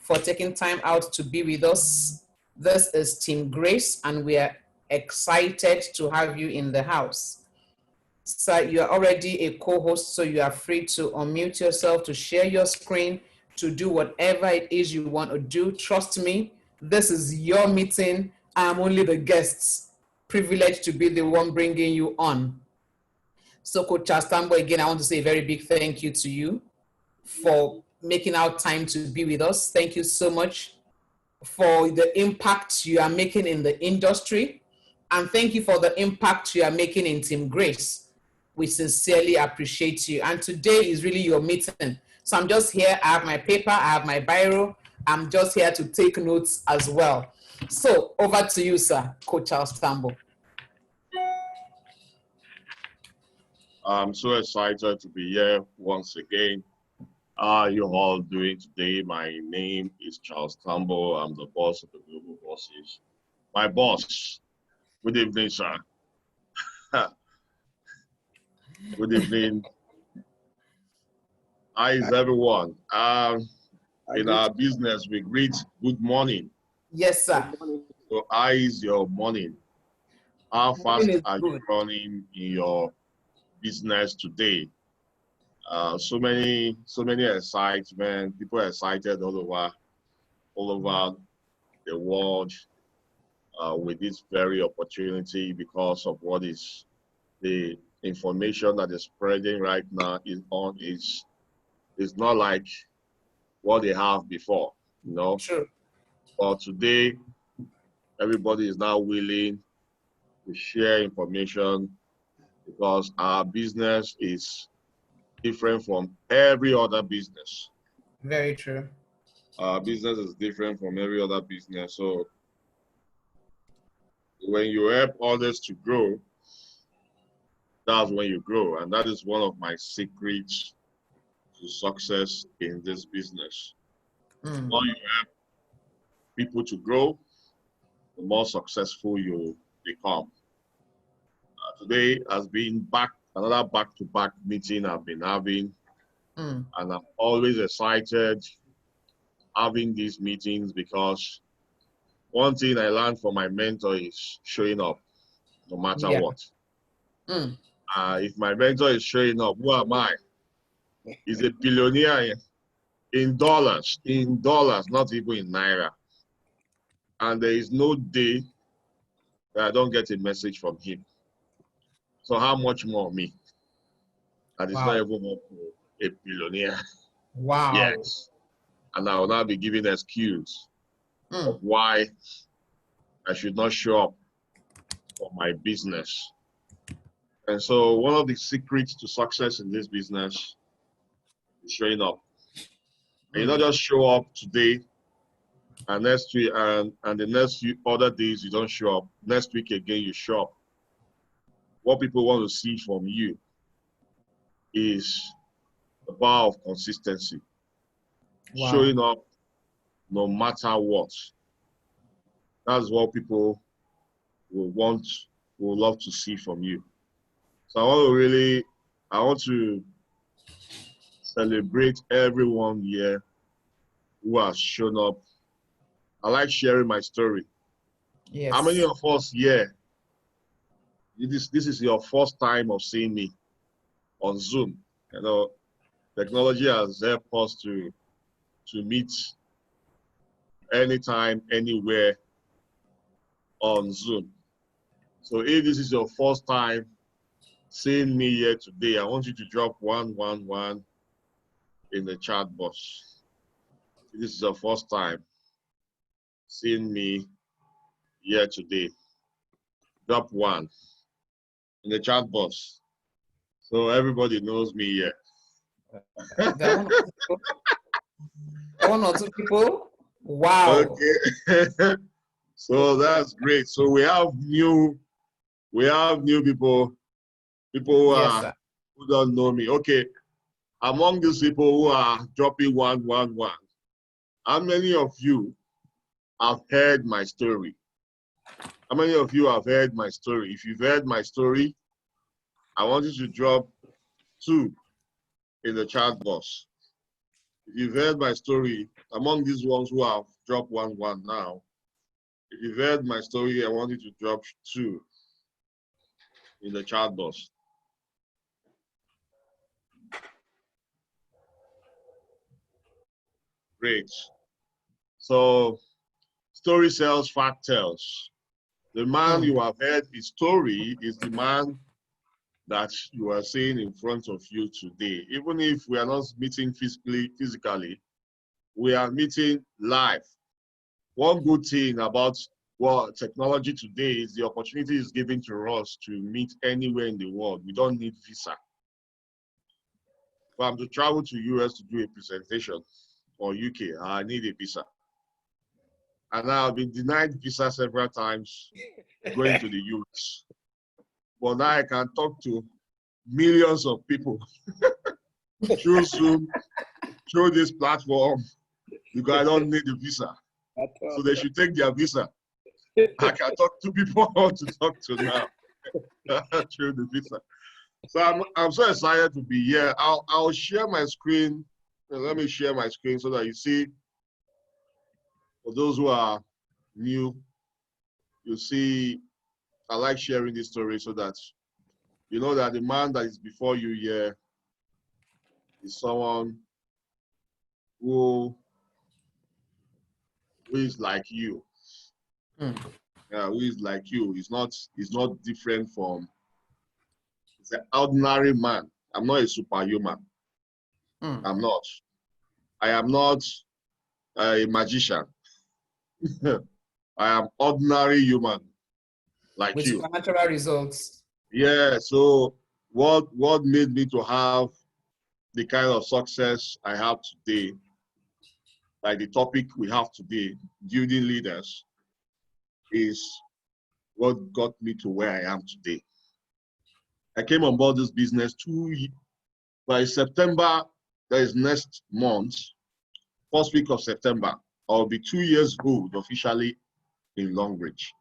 for taking time out to be with us. This is Team Grace, and we are excited to have you in the house. So you are already a co-host, so you are free to unmute yourself, to share your screen, to do whatever it is you want to do. Trust me, this is your meeting. I'm only the guest, privileged to be the one bringing you on. So Coach Charles Tambou, again, I want to say a very big thank you to you for making out time to be with us. Thank you so much for the impact you are making in the industry. And thank you for the impact you are making in Team Grace. We sincerely appreciate you. And today is really your meeting. So I'm just here, I have my paper, I have my biro. I'm just here to take notes as well. So over to you, sir, Coach Charles Tambou. I'm so excited to be here once again. How are you all doing today? My name is Charles Tambou. I'm the boss of the Global Bosses. My boss. Good evening, sir. Good evening. How is everyone? In our business, we greet good morning. Yes, sir. So how is your morning? How fast are you running in your business today? So many excitement. People are excited all over the world with this very opportunity because of what is the information that is spreading right now is not like what they have before, you know. Sure. But today, everybody is now willing to share information because our business is different from every other business. Very true. Our business is different from every other business. So when you help others to grow, that's when you grow. And that is one of my secrets to success in this business. The more you help people to grow, the more successful you become. Today has been another back-to-back meeting I've been having. And I'm always excited having these meetings because one thing I learned from my mentor is showing up no matter what. If my mentor is showing up, who am I? He's a billionaire in dollars, not even in naira. And there is no day that I don't get a message from him. So how much more me? That is not even a billionaire. Wow. Yes. And I will now be giving excuse of why I should not show up for my business. And so one of the secrets to success in this business is showing up. And you not just show up today and next week and the next few other days you don't show up. Next week again you show up. What people want to see from you is the power of consistency. Wow. Showing up no matter what. That's what people will love to see from you. So I want to celebrate everyone here who has shown up. I like sharing my story. Yes. How many of us here, this is your first time of seeing me on Zoom? You know, technology has helped us to meet anytime, anywhere on Zoom. So if this is your first time seeing me here today, I want you to drop 111 in the chat box. If this is your first time seeing me here today, drop 1 in the chat box. So everybody knows me here. One or two people? Wow. Okay. So that's great. So we have new people who don't know me. Okay. Among these people who are dropping 111, how many of you have heard my story? How many of you have heard my story? If you've heard my story, I want you to drop 2 in the chat box. If you've heard my story, among these ones who have dropped one now, if you've heard my story, I want you to drop 2 in the chat box. Great. So, story sells, fact tells. The man you have heard his story is the man that you are seeing in front of you today. Even if we are not meeting physically, we are meeting live. One good thing about technology today is the opportunity is given to us to meet anywhere in the world. We don't need visa. If I'm to travel to US to do a presentation or UK, I need a visa. And I've been denied visa several times going to the US. But now I can talk to millions of people through Zoom, through this platform, because I don't need a visa. So they should take their visa. I can talk to people I want to talk to now through the visa. So I'm so excited to be here. I'll share my screen. Let me share my screen so that you see. For those who are new, you see, I like sharing this story so that you know that the man that is before you here is someone who is like you. Yeah, who is like you. He's not different from, he's an ordinary man. I'm not a superhuman. I'm not. I am not a magician. I am ordinary human like with you. With supernatural results. Yeah, so what made me to have the kind of success I have today, like the topic we have today, building leaders, is what got me to where I am today. I came on board this business by September, that is next month, first week of September, I'll be 2 years old officially in Longbridge.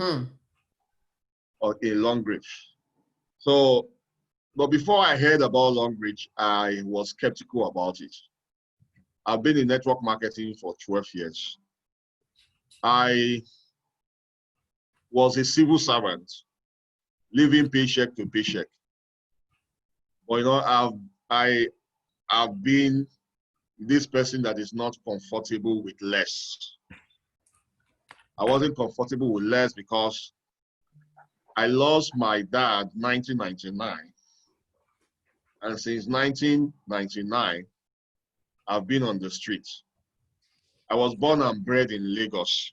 Or in Longbridge. So, but before I heard about Longbridge, I was skeptical about it. I've been in network marketing for 12 years. I was a civil servant, living paycheck to paycheck. But you know, I've been this person that is not comfortable with less. I wasn't comfortable with less because I lost my dad in 1999. And since 1999, I've been on the streets. I was born and bred in Lagos.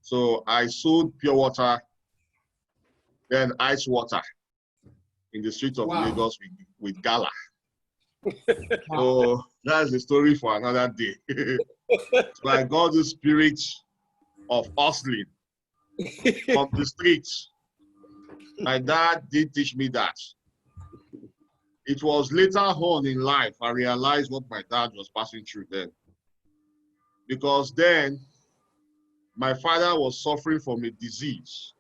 So I sold pure water, then ice water in the streets of Lagos with gala. So that's the story for another day. So I got the spirit of hustling from the streets. My dad did teach me that. It was later on in life I realized what my dad was passing through then. Because then my father was suffering from a disease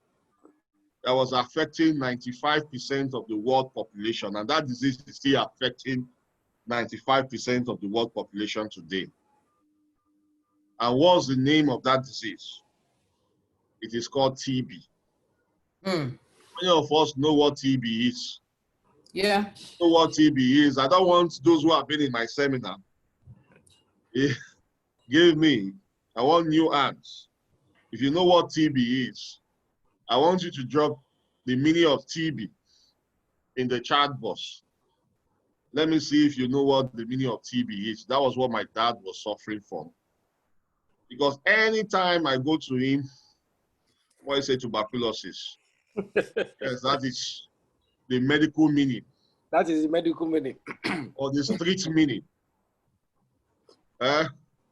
that was affecting 95% of the world population, and that disease is still affecting 95% of the world population today. And what's the name of that disease? It is called TB. Many of us know what TB is. Yeah. Know what TB is. I don't want those who have been in my seminar. I want new hands. If you know what TB is, I want you to drop the meaning of TB in the chat box. Let me see if you know what the meaning of TB is. That was what my dad was suffering from. Because anytime I go to him, what I say tuberculosis, yes, that is the medical meaning. That is the medical meaning. Or the street meaning.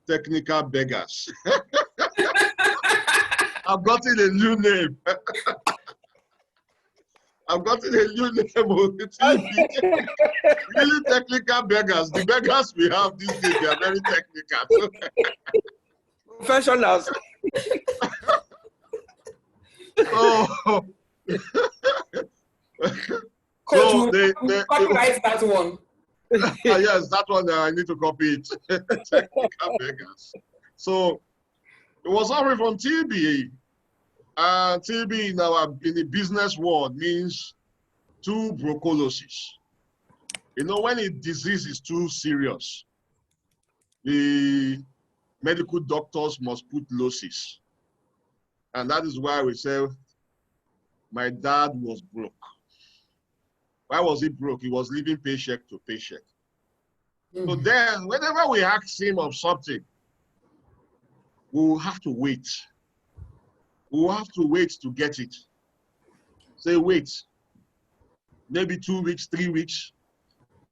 Technical beggars. I've gotten a new name. I've gotten a new name. Really technical beggars. The beggars we have these days, they are very technical. Professionals. Coach, copyright that one. Yes, that one I need to copy it. Technical beggars. So it was suffering from TB. TB in the business world means tuberculosis. You know, when a disease is too serious, the medical doctors must put losis. And that is why we say my dad was broke. Why was he broke? He was living paycheck to paycheck. So then, whenever we ask him of something, we will have to wait. We will have to wait to get it. Say, wait, maybe 2 weeks, 3 weeks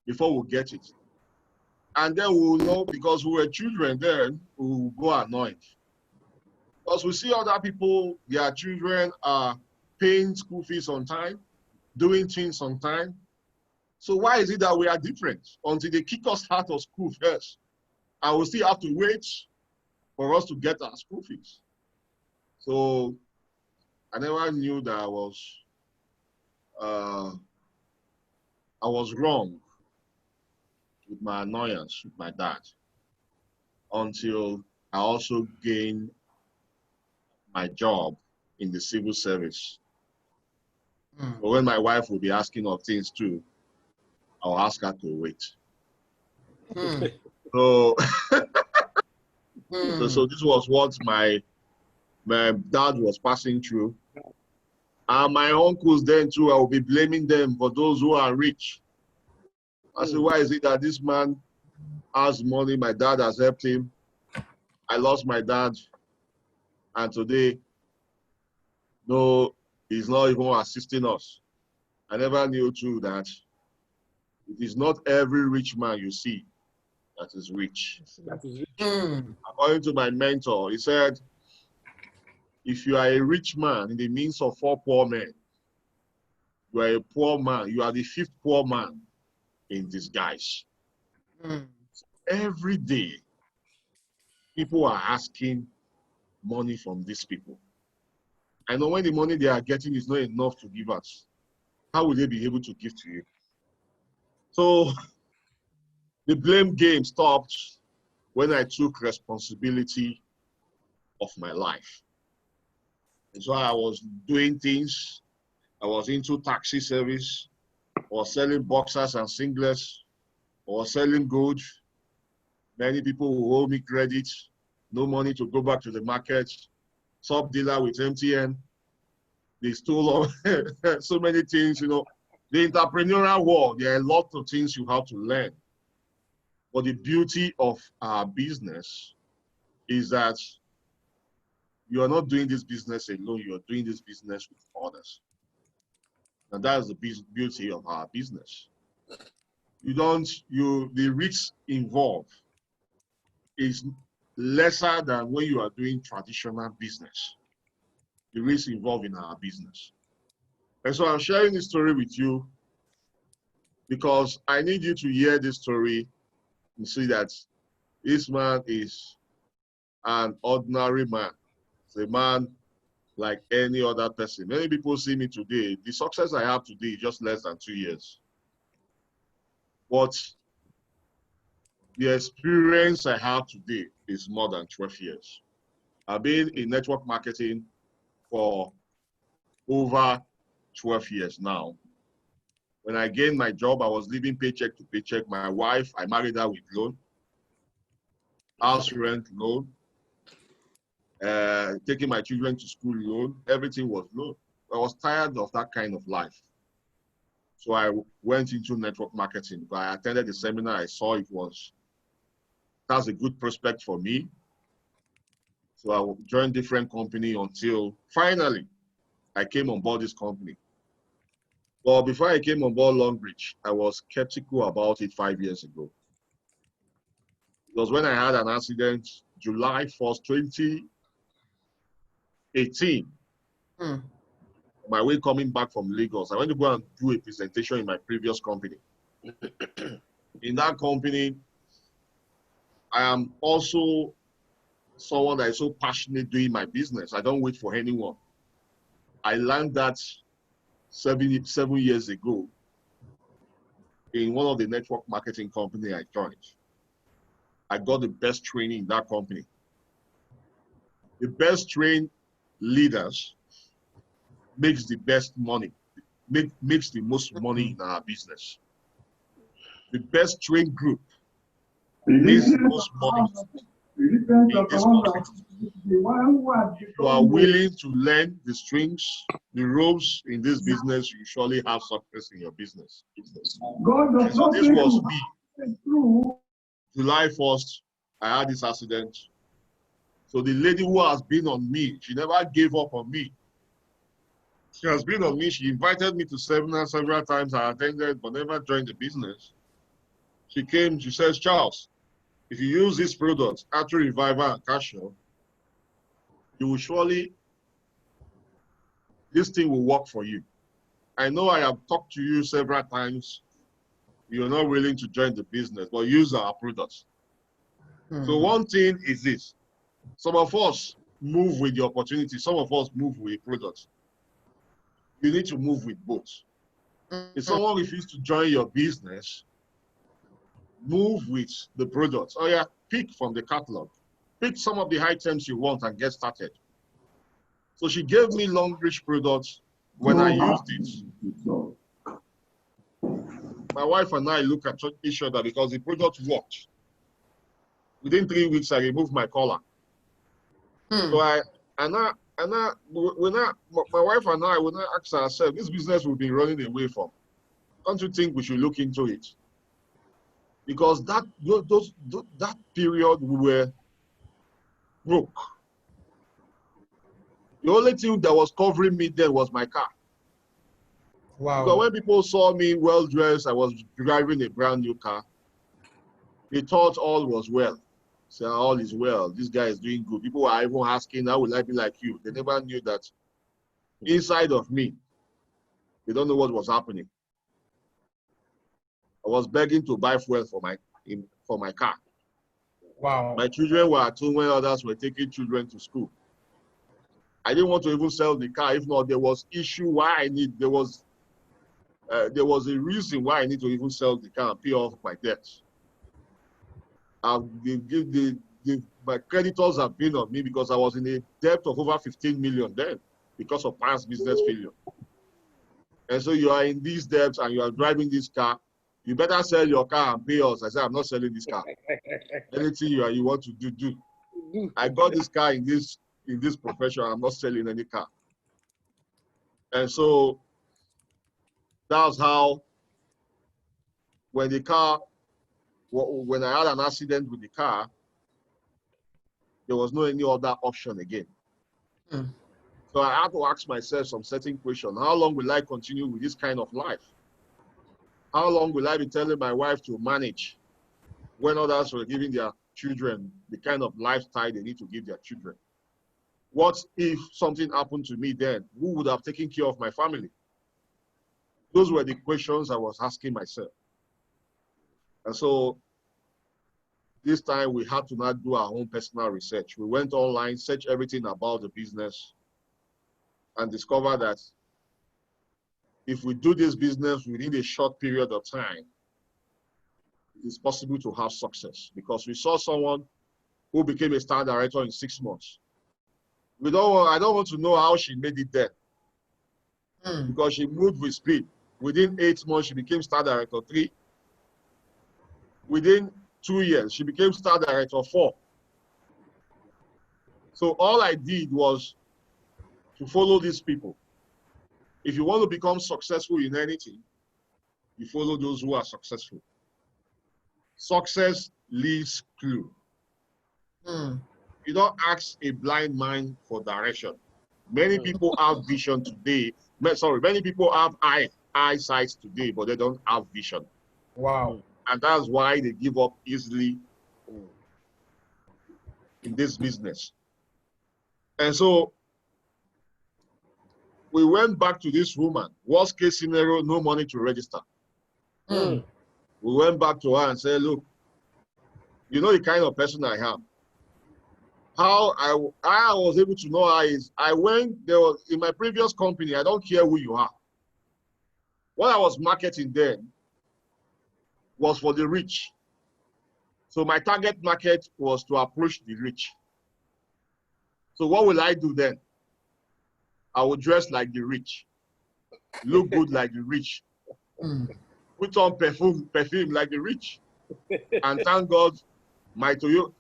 before we get it. And then we'll know, because we were children then, we'll go annoyed. Because we see other people, their children are paying school fees on time, doing things on time. So why is it that we are different until they kick us out of school first? And we still have to wait for us to get our school fees. So I never knew that I was wrong with my annoyance with my dad until I also gained my job in the civil service. But when my wife will be asking of things too, I'll ask her to wait. So, so this was what my dad was passing through. And my uncles then too, I will be blaming them for those who are rich. I said, why is it that this man has money? My dad has helped him. I lost my dad. And today, no, he's not even assisting us. I never knew too that it is not every rich man you see that is rich. According to my mentor, he said, if you are a rich man in the midst of 4 poor men, you are a poor man. You are the 5th poor man in disguise. Every day, people are asking money from these people. I know when the money they are getting is not enough to give us, how will they be able to give to you? So the blame game stopped when I took responsibility of my life. And so I was doing things. I was into taxi service, or selling boxers and singlets, or selling gold. Many people who owe me credit, no money to go back to the market. Sub dealer with MTN. They stole so many things, you know. The entrepreneurial world, there are a lot of things you have to learn. But the beauty of our business is that you are not doing this business alone, you are doing this business with others. And that is the beauty of our business. The risk involved is lesser than when you are doing traditional business. The risk involved in our business. And so I'm sharing this story with you because I need you to hear this story and see that this man is an ordinary man. It's a man like any other person. Many people see me today. The success I have today is just less than 2 years. But the experience I have today is more than 12 years. I've been in network marketing for over 12 years now. When I gained my job, I was living paycheck to paycheck. My wife, I married her with loan, house rent loan, taking my children to school loan, everything was loan. I was tired of that kind of life. So I went into network marketing. I attended the seminar, I saw that's a good prospect for me. So I joined different company until finally I came on board this company. Well, before I came on board Longbridge, I was skeptical about it 5 years ago. It was when I had an accident, July 1st, 2018. My way coming back from Lagos, I went to go and do a presentation in my previous company. In that company, I am also someone that is so passionate doing my business. I don't wait for anyone. I learned that 7 years ago. in one of the network marketing company I joined. I got the best training in that company. The best trained leaders makes the best money, makes the most money in our business. The best trained group makes the most money in this country. You are willing to learn the strings, the ropes in this business, you surely have success in your business. And so this was me. July 1st, I had this accident. So the lady who has been on me, she never gave up on me. She has been on me. She invited me to seminars several times. I attended, but never joined the business. She came, she says, Charles, if you use this product, Artery Reviver and Cashier, you will surely, this thing will work for you. I know I have talked to you several times. You're not willing to join the business, but use our products. So one thing is this. Some of us move with the opportunity. Some of us move with products. You need to move with both. If someone refuses to join your business, move with the products. Oh yeah, pick from the catalog. Pick some of the items you want and get started. So she gave me long reach products. When I used it, my wife and I look at each other because the product worked. Within 3 weeks, I removed my collar. So my wife and I, when I asked ourselves, this business we've been running away from, don't you think we should look into it? Because that period we were broke. The only thing that was covering me then was my car. Wow. So when people saw me well dressed, I was driving a brand new car, they thought all was well. So all is well. This guy is doing good. People were even asking, how will I be like you? They never knew that inside of me, they don't know what was happening. I was begging to buy fuel for my car. Wow. My children were at home when others were taking children to school. I didn't want to even sell the car. If not, there was issue why I need. There was a reason why I need to even sell the car and pay off my debts. My creditors have been on me because I was in a debt of over 15 million then because of past business failure. And so you are in these debts and you are driving this car. You better sell your car and pay us. I said, I'm not selling this car. Anything you want to do, do. I got this car in this profession. I'm not selling any car. And so that's how when I had an accident with the car, there was no any other option again. So I had to ask myself some certain question. How long will I continue with this kind of life? How long will I be telling my wife to manage when others were giving their children the kind of lifestyle they need to give their children? What if something happened to me then? Who would have taken care of my family? Those were the questions I was asking myself. And so this time we had to not do our own personal research. We went online, searched everything about the business, and discovered that if we do this business within a short period of time, it's possible to have success. Because we saw someone who became a star director in 6 months. I don't want to know how she made it there. Because she moved with speed. Within 8 months, she became star director 3. Within 2 years, she became star director 4. So all I did was to follow these people. If you want to become successful in anything, you follow those who are successful. Success leaves clue. You don't ask a blind man for direction. Many people have vision today. Many people have eyesight today, but they don't have vision. Wow. And that's why they give up easily in this business. And so we went back to this woman. Worst case scenario, no money to register. We went back to her and said, look, you know the kind of person I am. How I was able to know her is in my previous company, I don't care who you are. What I was marketing then was for the rich. So my target market was to approach the rich. So what will I do then? I will dress like the rich, look good like the rich, put on perfume like the rich, and thank God, my Toyota,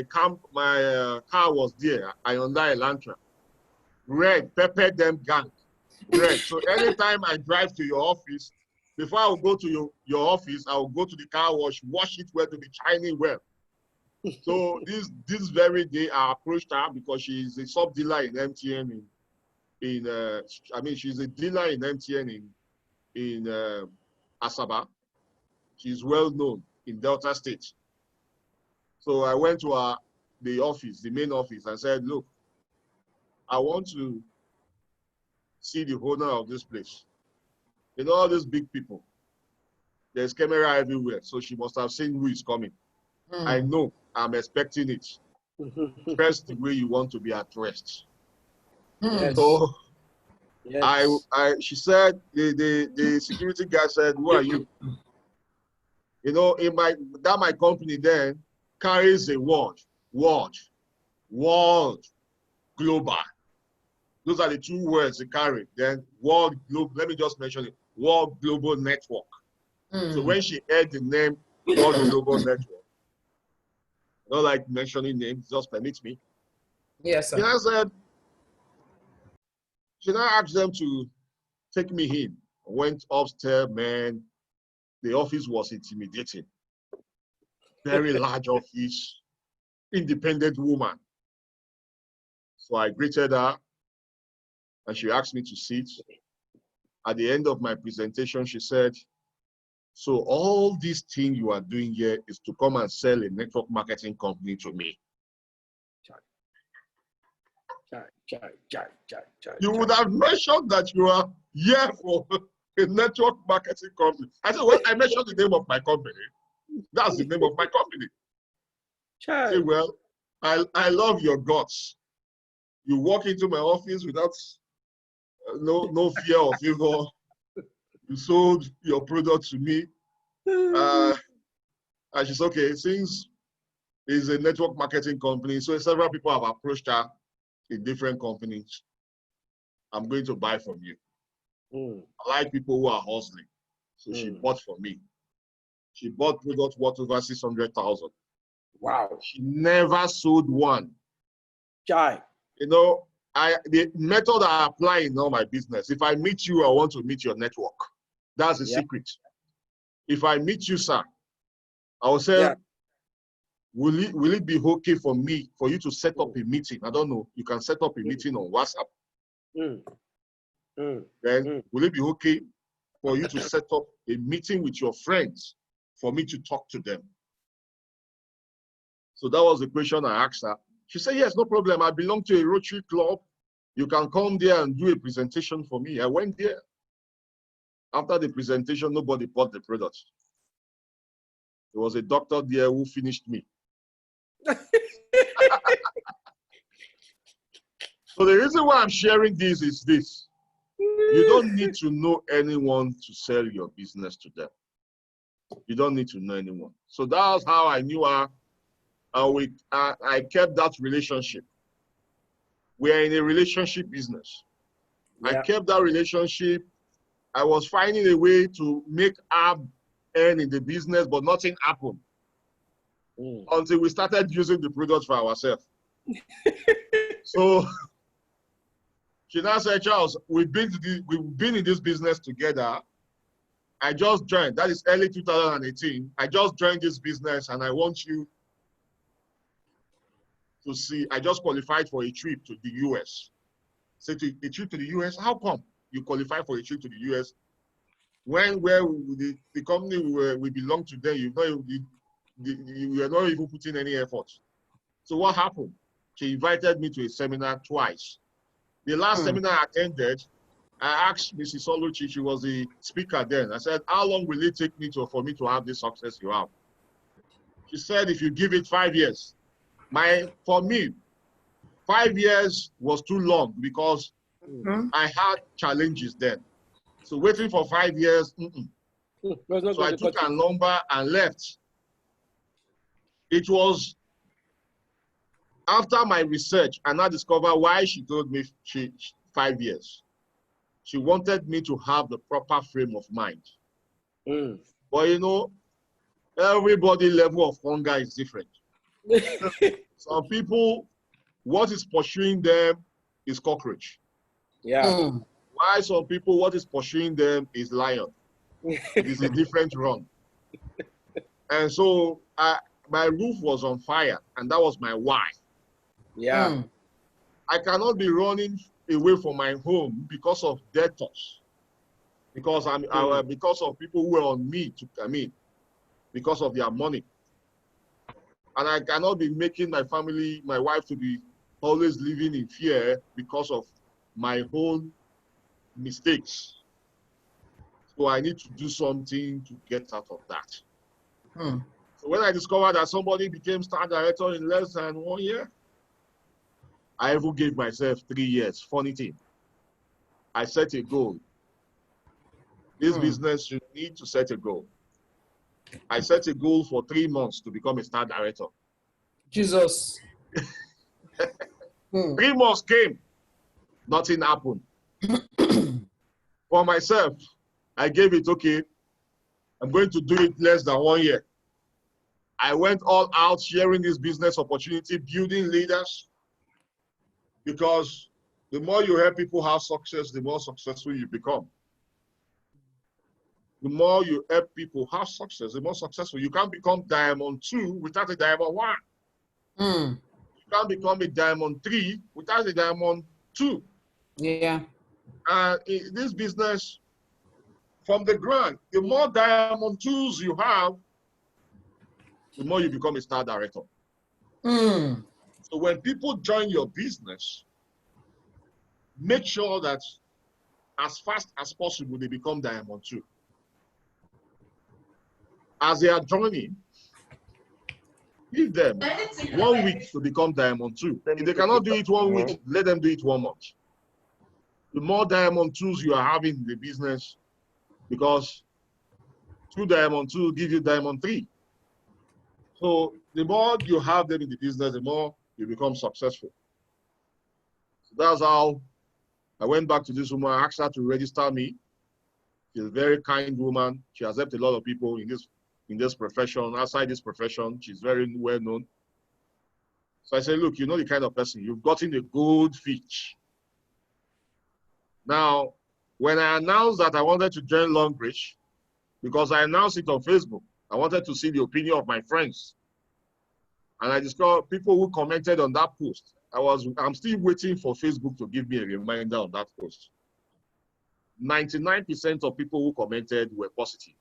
car was there. I Hyundai Elantra, red, pepper them gang, red. So anytime I drive to your office, before I will go to your office, I will go to the car wash it well to be shining well. So this very day, I approached her because she is a sub dealer in MTN she's a dealer in MTN in Asaba. She's well known in Delta State. So I went to the main office, and said, look, I want to see the owner of this place. You know, all these big people, there's camera everywhere. So she must have seen who is coming. I know, I'm expecting it. Dress the way you want to be addressed. Yes. So Yes. she said, the security guy said, who are you? You know, my company then carries a world, global. Those are the two words they carry. Then world, global, let me just mention it, world global network. So when she heard the name world global network, I don't like mentioning names, just permit me. Yes, sir. She now asked them to take me in. I went upstairs, man. The office was intimidating. Very large office, independent woman. So I greeted her, and she asked me to sit. At the end of my presentation, she said, so all this thing you are doing here is to come and sell a network marketing company to me. You would have mentioned that you are here for a network marketing company. I said, well, I mentioned the name of my company. That's the name of my company. I said, well, I love your guts. You walk into my office without no fear or favor. You sold your product to me. And she's okay, since it's a network marketing company, so several people have approached her in different companies. I'm going to buy from you. I like people who are hustling. So she bought from me. She bought products worth over 600,000. Wow. She never sold one. Chai. You know, the method I apply in all my business, if I meet you, I want to meet your network. That's the secret. If I meet you, sir, I will say, will it be okay for you to set up a meeting? I don't know. You can set up a meeting on WhatsApp. Then will it be okay for you to set up a meeting with your friends for me to talk to them? So that was the question I asked her. She said, yes, no problem. I belong to a Rotary Club. You can come there and do a presentation for me. I went there. After the presentation, nobody bought the product. There was a doctor there who finished me. So the reason why I'm sharing this is this. You don't need to know anyone to sell your business to them. You don't need to know anyone. So that's how I knew her. I kept that relationship. We are in a relationship business. I kept that relationship. I was finding a way to make her earn in the business, but nothing happened until we started using the product for ourselves. So she now said, Charles, we've been in this business together. I just joined. That is early 2018. I just joined this business, and I want you to see. I just qualified for a trip to the US. Say, a trip to the US? How come you qualify for a trip to the US? When the company we belong to them, you are not even putting any effort. So what happened? She invited me to a seminar twice. The last seminar I attended, I asked Mrs. Oluchi, she was the speaker then. I said, how long will it take me for me to have this success you have? She said, if you give it 5 years. For me, 5 years was too long because I had challenges then. So waiting for 5 years, So I took her number and left. It was after my research, and I discovered why she told me 5 years. She wanted me to have the proper frame of mind. But you know, everybody level of hunger is different. Some people, what is pursuing them is cockroach. Yeah. Why some people, what is pursuing them is lion. It is a different run. And so my roof was on fire, and that was my why. Yeah. I cannot be running away from my home because of debtors, because because of people who were on me to come in, because of their money. And I cannot be making my family, my wife, to be always living in fear because of my own mistakes. So I need to do something to get out of that. So when I discovered that somebody became star director in less than 1 year, I even gave myself 3 years. Funny thing, I set a goal. This business should need to set a goal. I set a goal for 3 months to become a star director. Jesus. 3 months came, nothing happened. For myself, I gave it, okay, I'm going to do it less than 1 year. I went all out sharing this business opportunity, building leaders, because the more you help people have success, the more successful you become. The more you help people have success, the more successful. You can't become diamond 2 without a diamond 1. You can't become a diamond 3 without a diamond 2. Yeah. In this business, from the ground, the more diamond 2s you have, the more you become a star director. So when people join your business, make sure that as fast as possible, they become diamond 2. As they are joining, give them 1 week to become diamond 2. If they cannot do it 1 week, let them do it 1 month. The more diamond 2s you are having in the business, because 2 diamond 2 give you diamond 3. So the more you have them in the business, the more you become successful. So that's how I went back to this woman. I asked her to register me. She's a very kind woman. She has helped a lot of people in this profession, outside this profession. She's very well known. So I said, look, you know the kind of person, you've gotten a good fish. Now, when I announced that I wanted to join Longbridge, because I announced it on Facebook, I wanted to see the opinion of my friends. And I discovered people who commented on that post. I'm still waiting for Facebook to give me a reminder on that post. 99% of people who commented were positive.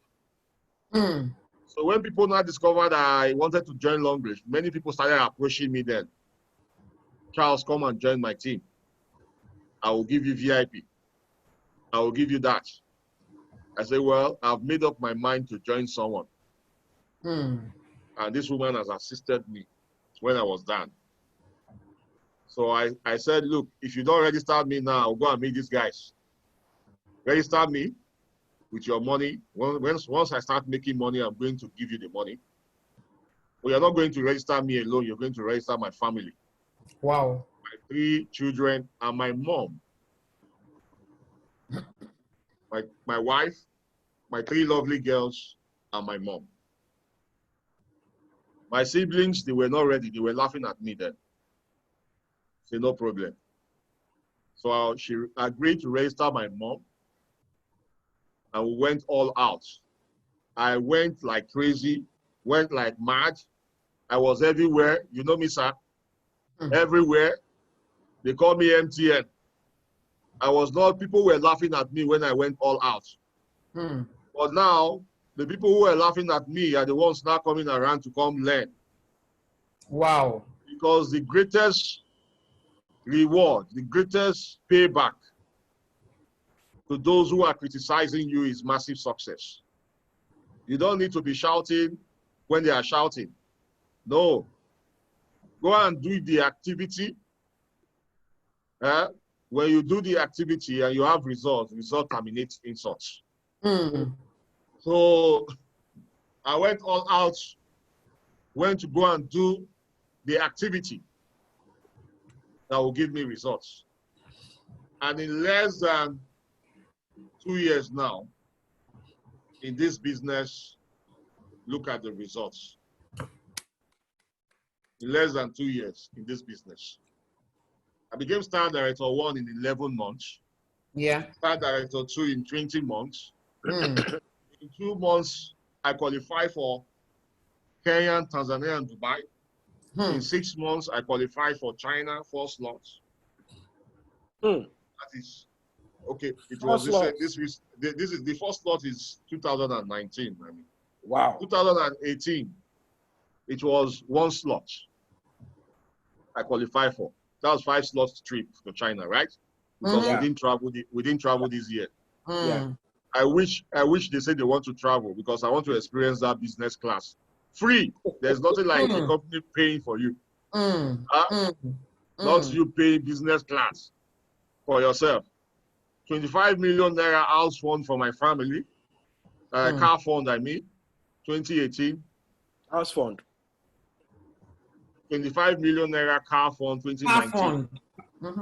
So when people now discovered that I wanted to join Longbridge, many people started approaching me then. Charles, come and join my team. I will give you VIP. I will give you that. I said, well, I've made up my mind to join someone. And this woman has assisted me when I was done. So I said, look, if you don't register me now, I'll go and meet these guys. Register me with your money. Once I start making money, I'm going to give you the money. But you're not going to register me alone. You're going to register my family. Wow. My 3 children and my mom. My wife, my 3 lovely girls, and my mom. My siblings, they were not ready. They were laughing at me then. Say, no problem. So she agreed to register my mom, and we went all out. I went like crazy, went like mad. I was everywhere. You know me, sir. Everywhere. They called me MTN. People were laughing at me when I went all out. But now, the people who were laughing at me are the ones now coming around to come learn. Wow. Because the greatest reward, the greatest payback to those who are criticizing you is massive success. You don't need to be shouting when they are shouting. No. Go and do the activity. When you do the activity and you have results, result terminates insults. So I went all out, went to go and do the activity that will give me results. And in less than 2 years now, in this business, look at the results. In less than 2 years in this business. I became Star Director 1 in 11 months. Yeah. Star Director 2 in 20 months. In 2 months, I qualified for Kenya, Tanzania, and Dubai. In 6 months, I qualified for China, 4 slots. That is okay. It was this is the first slot is 2019. I mean, wow. 2018, it was 1 slot I qualified for. That was 5 slots trip to China, right? Because we didn't travel this year. Yeah. I wish they said they want to travel because I want to experience that business class. Free. There's nothing like a company paying for you. Not you pay business class for yourself. 25 million naira house fund for my family. Car fund, I mean. 2018. House fund. 25 million naira car fund 2019. Car fund.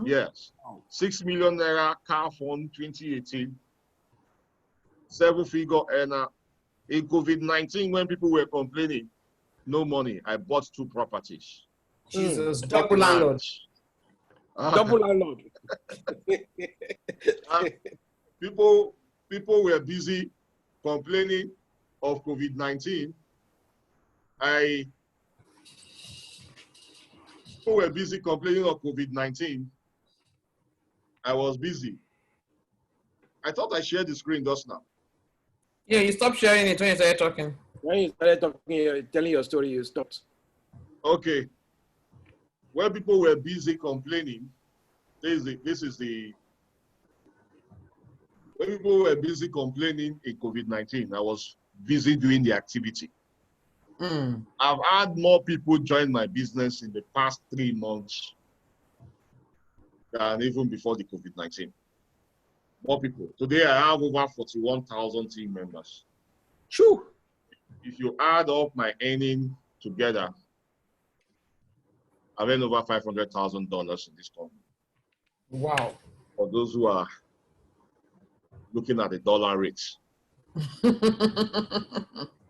Yes. 6 million naira car fund 2018. 7-figure earner. In COVID-19, when people were complaining, no money, I bought 2 properties. Jesus, double landlord. Double landlord. People were busy complaining of COVID-19. People were busy complaining of COVID-19. I was busy. I thought I shared the screen just now. Yeah, you stopped sharing it when you started talking. When you started talking, telling your story, you stopped. Okay. When people were busy complaining, when people were busy complaining in COVID-19, I was busy doing the activity. I've had more people join my business in the past 3 months than even before the COVID-19. More people. Today I have over 41,000 team members. True. If you add up my earning together, I've earned over $500,000 in this company. Wow. For those who are looking at the dollar rates.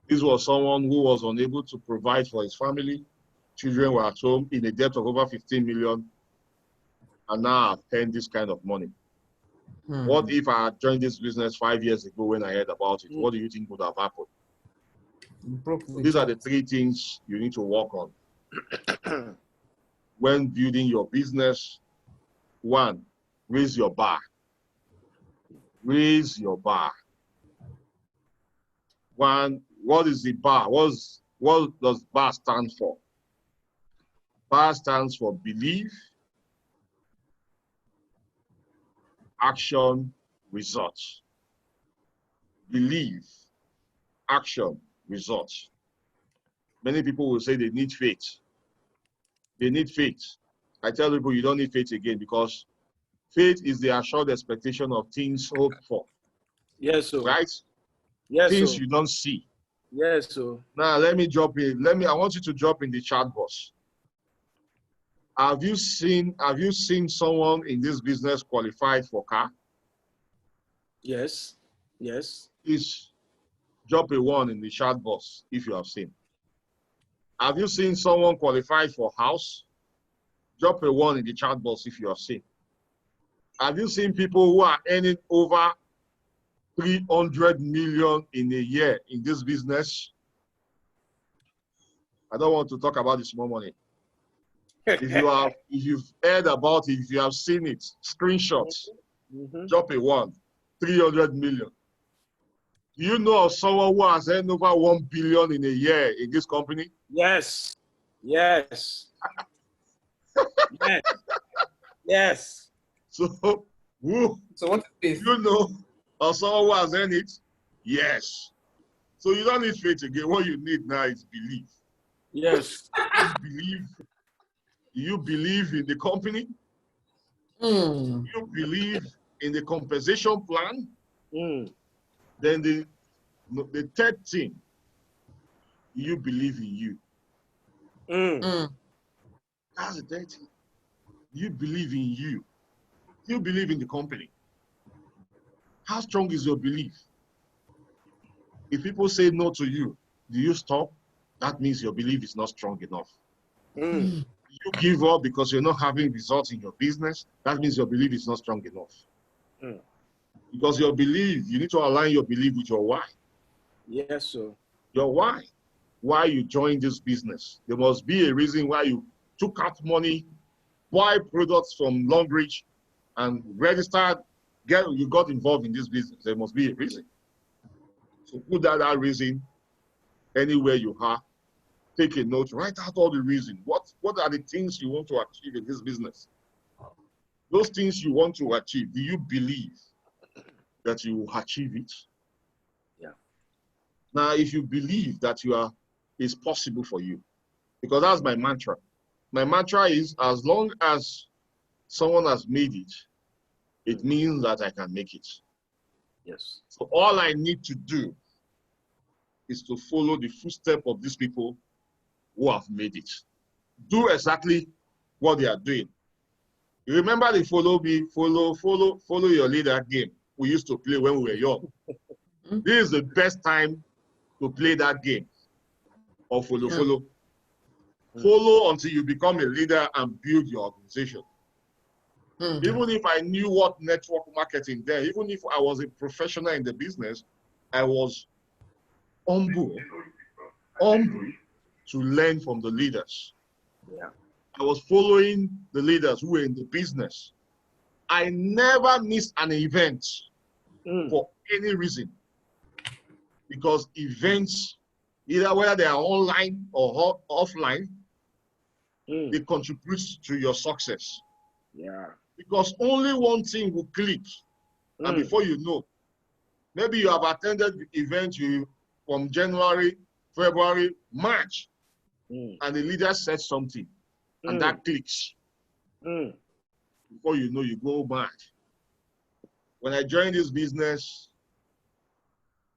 This was someone who was unable to provide for his family. Children were at home in a debt of over 15 million. And now I've earned this kind of money. What if I had joined this business 5 years ago when I heard about it? What do you think would have happened? These are the 3 things you need to work on when building your business. 1, raise your bar. Raise your bar. 1, what is the bar? What does bar stand for? Bar stands for belief, action, results. Belief, action, results. Many people will say they need faith. They need faith. I tell people you don't need faith again because faith is the assured expectation of things hoped for. Yes, sir. Right? Yes, things sir. you don't see. Yes, sir. Now let me drop in. I want you to drop in the chat box. Have you seen someone in this business qualified for car? Yes. Yes. Please drop a 1 in the chat box if you have seen. Have you seen someone qualified for house? Drop a 1 in the chat box if you have seen. Have you seen people who are earning over 300 million in a year in this business? I don't want to talk about the small money. If you've heard about it, if you have seen it, screenshots, drop a 1, 300 million. Do you know of someone who has earned over 1 billion in a year in this company? Yes. Yes. Yes. Yes. So what is you know of someone who has earned it? Yes. So you don't need faith again. What you need now is belief. Yes. You believe in the company? You believe in the compensation plan? Then the No, the third thing, you believe in you. That's the third thing. You believe in you. You believe in the company. How strong is your belief? If people say no to you, do you stop? That means your belief is not strong enough. You give up because you're not having results in your business. That means your belief is not strong enough. Because your belief, you need to align your belief with your why. Yes, sir. Your why you joined this business. There must be a reason why you took out money, buy products from Longbridge, and registered, you got involved in this business. There must be a reason. So put that reason anywhere you are. Take a note, write out all the reasons. What are the things you want to achieve in this business? Those things you want to achieve, do you believe that you will achieve it? Yeah. Now, if you believe that it's possible for you, because that's my mantra. My mantra is, as long as someone has made it, it means that I can make it. Yes. So all I need to do is to follow the footsteps of these people who have made it. Do exactly what they are doing. You remember the follow your leader game we used to play when we were young. This is the best time to play that game of follow. Follow until you become a leader and build your organization. Even if I knew what network marketing there, even if I was a professional in the business, I was humble to learn from the leaders. Yeah. I was following the leaders who were in the business. I never missed an event for any reason, because events, either whether they are online or offline, they contribute to your success. Yeah. Because only one thing will click, and before you know, maybe you have attended the event from January, February, March, and the leader said something, and that clicks. Before you know, you go mad. When I joined this business,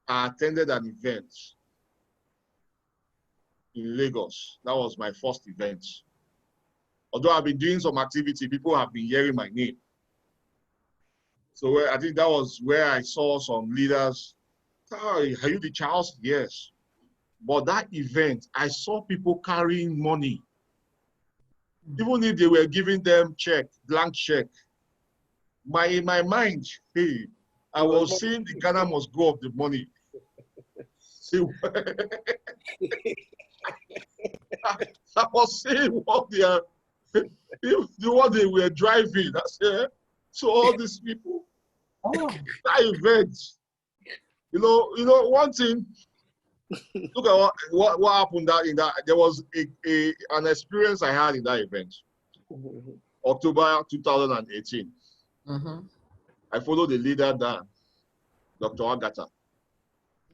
I attended an event in Lagos. That was my first event. Although I've been doing some activity, people have been hearing my name. So I think that was where I saw some leaders. Oh, are you the Charles? Yes. But that event, I saw people carrying money. Even if they were giving them blank check. In my mind, hey, I was seeing the Ghana must go of the money. See, I was seeing what they were driving. I said, so all these people, that event, you know, one thing. Look at what happened there was an experience I had in that event. October 2018. I followed the leader down, Dr. Agatha.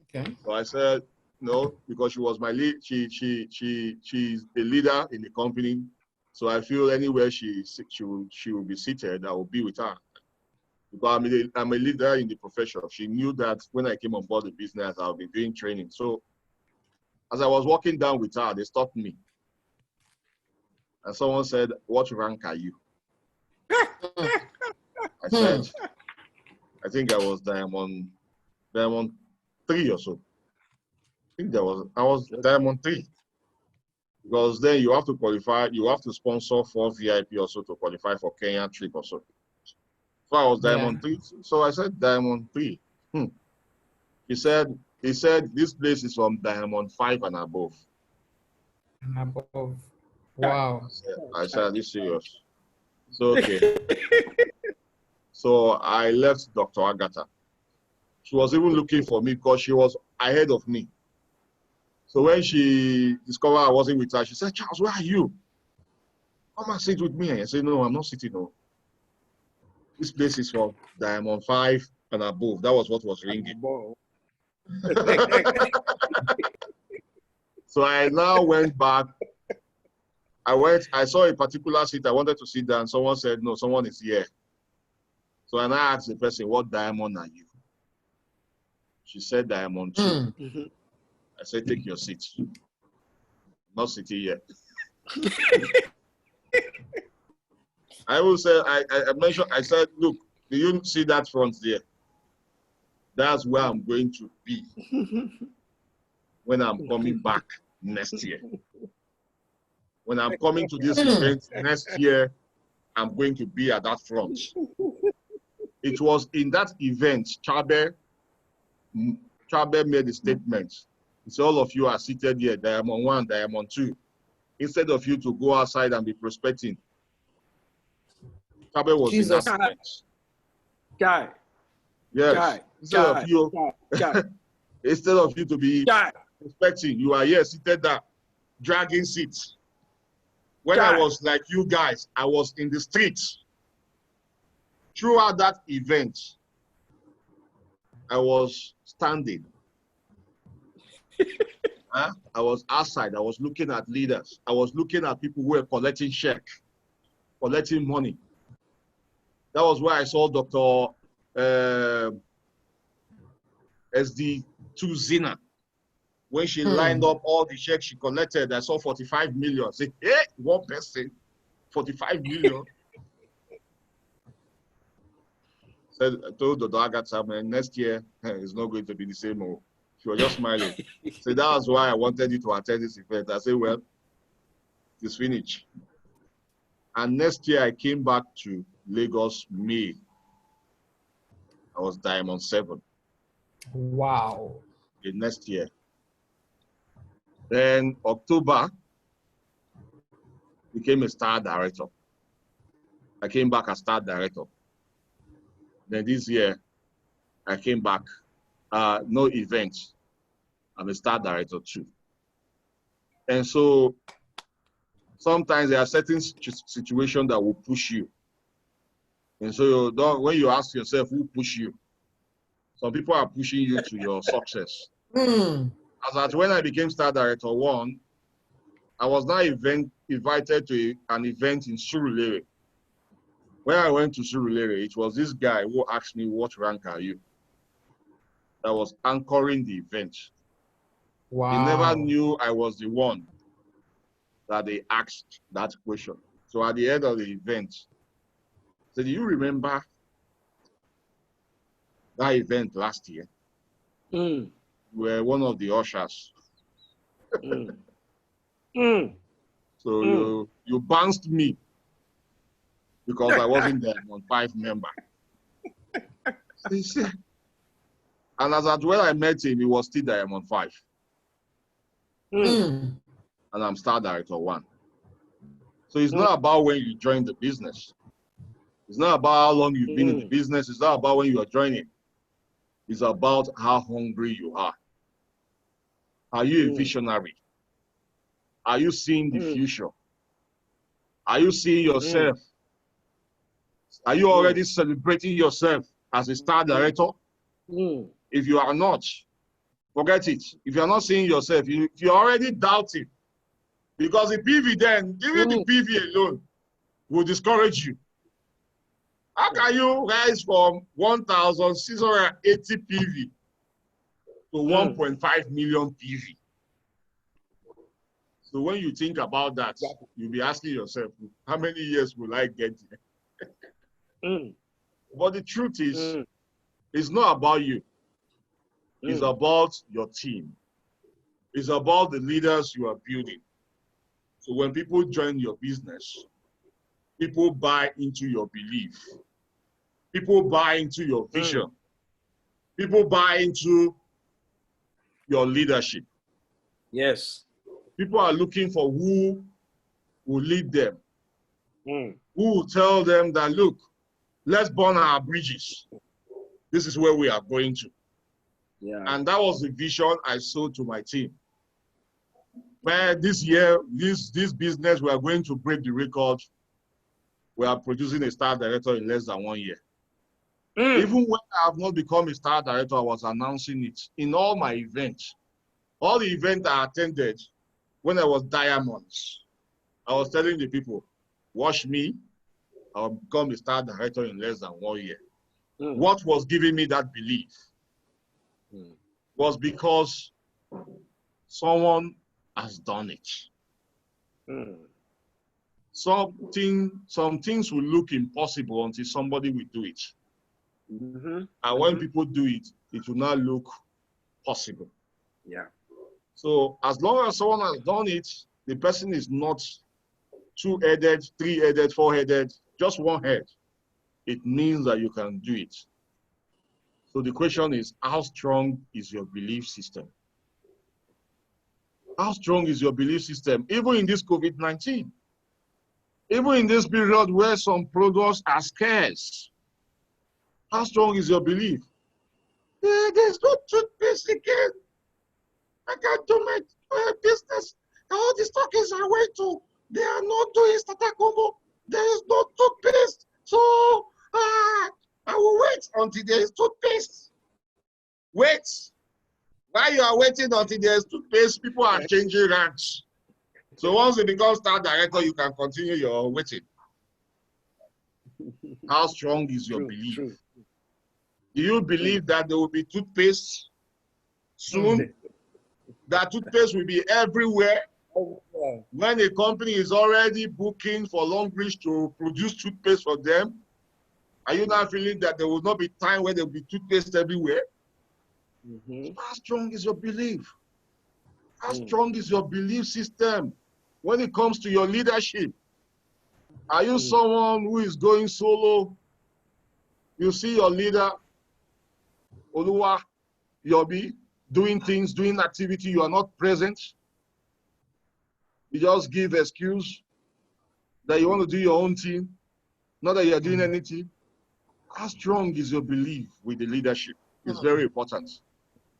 Okay. So I said, no, because she was my lead, she's a leader in the company. So I feel anywhere she will be seated, I will be with her. Because I'm a leader in the profession. She knew that when I came on board the business, I'll be doing training. So as I was walking down with her, they stopped me. And someone said, what rank are you? I said, I think I was diamond 3 or so. I think I was diamond 3. Because then you have to qualify, you have to sponsor 4 VIP also to qualify for Kenya trip or so. So I was diamond 3. So I said diamond 3. He said this place is from diamond 5 and above. And above. Wow. I said, are you serious? So okay. So I left Dr. Agatha. She was even looking for me because she was ahead of me. So when she discovered I wasn't with her, she said, Charles, where are you? Come and sit with me. I said, no, I'm not sitting. No. This place is from diamond 5 and above. That was what was ringing. So I now went back. I saw a particular seat. I wanted to sit down. Someone said, no, someone is here. So I asked the person, what diamond are you? She said that I'm on 2. Mm. I said, take your seat. Not sitting yet. I will say, I mentioned, I said, look, do you see that front there? That's where I'm going to be when I'm coming back next year. When I'm coming to this event next year, I'm going to be at that front. It was in that event, Chabe made a statement. He said, all of you are seated here, Diamond 1, Diamond 2. Instead of you to go outside and be prospecting, Chabe was Jesus. in that event. Guy. Yes. Guy. Instead of you, instead of you to be prospecting, you are here seated there, dragging seats. When I was like you guys, I was in the streets. Throughout that event, I was standing. I was outside. I was looking at leaders. I was looking at people who were collecting check, collecting money. That was where I saw Dr. SD2 Zina. When she lined up all the checks she collected, I saw 45 million. I said, hey, one person, 45 million. Said, I told the dog at time, next year, it's not going to be the same. She was just smiling. So that was why I wanted you to attend this event. I said, well, it's finished. And next year I came back to Lagos, May. I was Diamond 7. Wow. The next year. Then October, became a star director. I came back as star director. Then this year, I came back, no events. I'm a star director too. And so sometimes there are certain situations that will push you. And so when you ask yourself who pushed you, some people are pushing you to your success. As at when I became star director 1, I was now invited to an event in Surulere. When I went to Surulere, it was this guy who asked me, what rank are you? That was anchoring the event. Wow. He never knew I was the one that they asked that question. So at the end of the event, I said, do you remember that event last year? You were one of the ushers. So you bounced me because I wasn't the Diamond 5 member. And as at when I met him, he was still Diamond 5. And I'm star director 1. So it's not about when you join the business. It's not about how long you've been in the business. It's not about when you are joining. It's about how hungry you are. Are you a visionary? Are you seeing the future? Are you seeing yourself? Are you already celebrating yourself as a star director? If you are not, forget it. If you're not seeing yourself, you're already doubting. Because the PV then, even the PV alone, will discourage you. How can you rise from 1,680 PV to 1.5 million PV? So when you think about that, you'll be asking yourself, how many years will I get here? But the truth is, it's not about you. It's about your team. It's about the leaders you are building. So when people join your business, people buy into your belief. People buy into your vision. People buy into your leadership. Yes. People are looking for who will lead them. Who will tell them that, look, let's burn our bridges. This is where we are going to. Yeah. And that was the vision I sold to my team. Where this year, this business, we are going to break the record. We are producing a star director in less than 1 year. Even when I have not become a star director, I was announcing it in all my events. All the events I attended when I was Diamonds, I was telling the people, watch me, I'll become a star director in less than 1 year. What was giving me that belief? was because someone has done it. Some things will look impossible until somebody will do it. And when people do it, it will not look possible. Yeah. So as long as someone has done it, the person is not two-headed, three-headed, four-headed, just one head. It means that you can do it. So the question is, how strong is your belief system? How strong is your belief system? Even in this COVID-19, even in this period where some products are scarce, how strong is your belief? Yeah, there's no toothpaste again. I can't do my business. All the stockings I went to, they are not doing Statakombo. There is no toothpaste. So I will wait until there is toothpaste. Wait. While you are waiting until there is toothpaste, people are changing ranks. So once you become star director, you can continue your waiting. How strong is your belief? True. Do you believe that there will be toothpaste soon? That toothpaste will be everywhere? When a company is already booking for Longbridge to produce toothpaste for them, are you not feeling that there will not be time where there will be toothpaste everywhere? How strong is your belief? How strong is your belief system when it comes to your leadership? Are you someone who is going solo? You see your leader, Oluwa, Yobi, doing things, doing activity, you are not present. You just give excuse that you want to do your own thing, not that you are doing anything. How strong is your belief with the leadership? It's very important.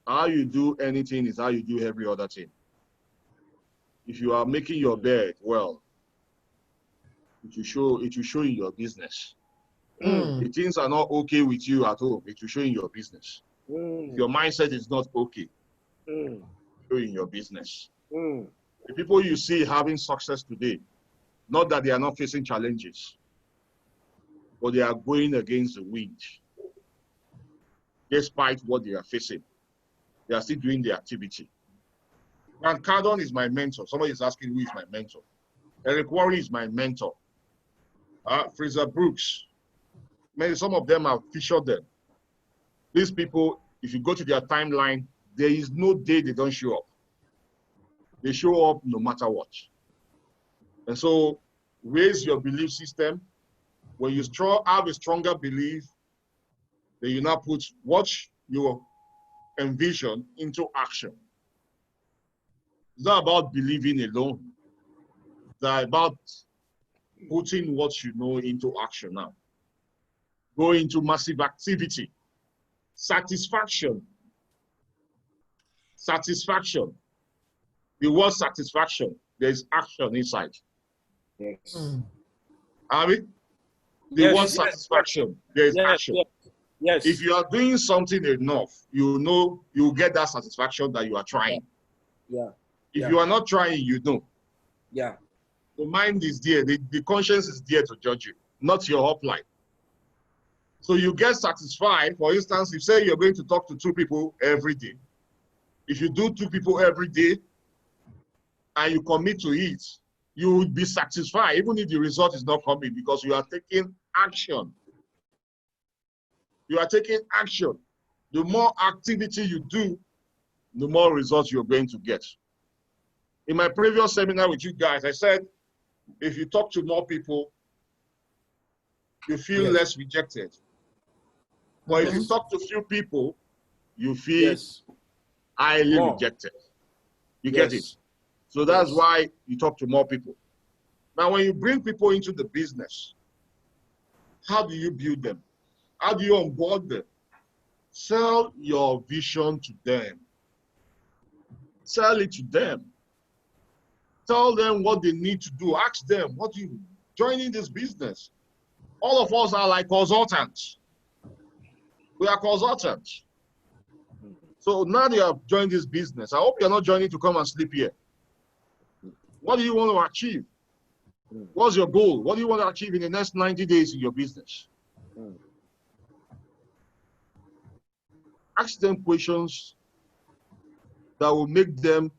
How you do anything is how you do every other thing. If you are making your bed, well, it will show in your business. If things are not okay with you at home, it will show in your business. If your mindset is not okay, show in your business. The people you see having success today, not that they are not facing challenges, but they are going against the wind. Despite what they are facing, they are still doing the activity. Grant Cardone is my mentor. Somebody is asking who is my mentor. Eric Worre is my mentor. Fraser Brooks. Maybe some of them have featured them. These people, if you go to their timeline, there is no day they don't show up. They show up no matter what. And so raise your belief system. When you have a stronger belief, then you now put what you envision into action. It's not about believing alone. It's about putting what you know into action now. Go into massive activity. Satisfaction. Satisfaction. The word satisfaction, there's action inside. Yes. The word satisfaction, there's action. Yes. If you are doing something enough, you know you get that satisfaction that you are trying. If you are not trying, you know. The mind is there, the conscience is there to judge you, not your upline. So you get satisfied. For instance, if say you're going to talk to 2 people every day. If you do 2 people every day and you commit to it, you will be satisfied even if the result is not coming because you are taking action. You are taking action. The more activity you do, the more results you're going to get. In my previous seminar with you guys, I said, if you talk to more people, you feel less rejected. But if you talk to few people, you feel highly rejected. You get it? So that's why you talk to more people. Now, when you bring people into the business, how do you build them? How do you onboard them? Sell your vision to them. Sell it to them. Tell them what they need to do. Ask them, what do you joining this business? All of us are like consultants. We are consultants. So now you have joined this business. I hope you're not joining to come and sleep here. What do you want to achieve? What's your goal? What do you want to achieve in the next 90 days in your business? Ask them questions that will make them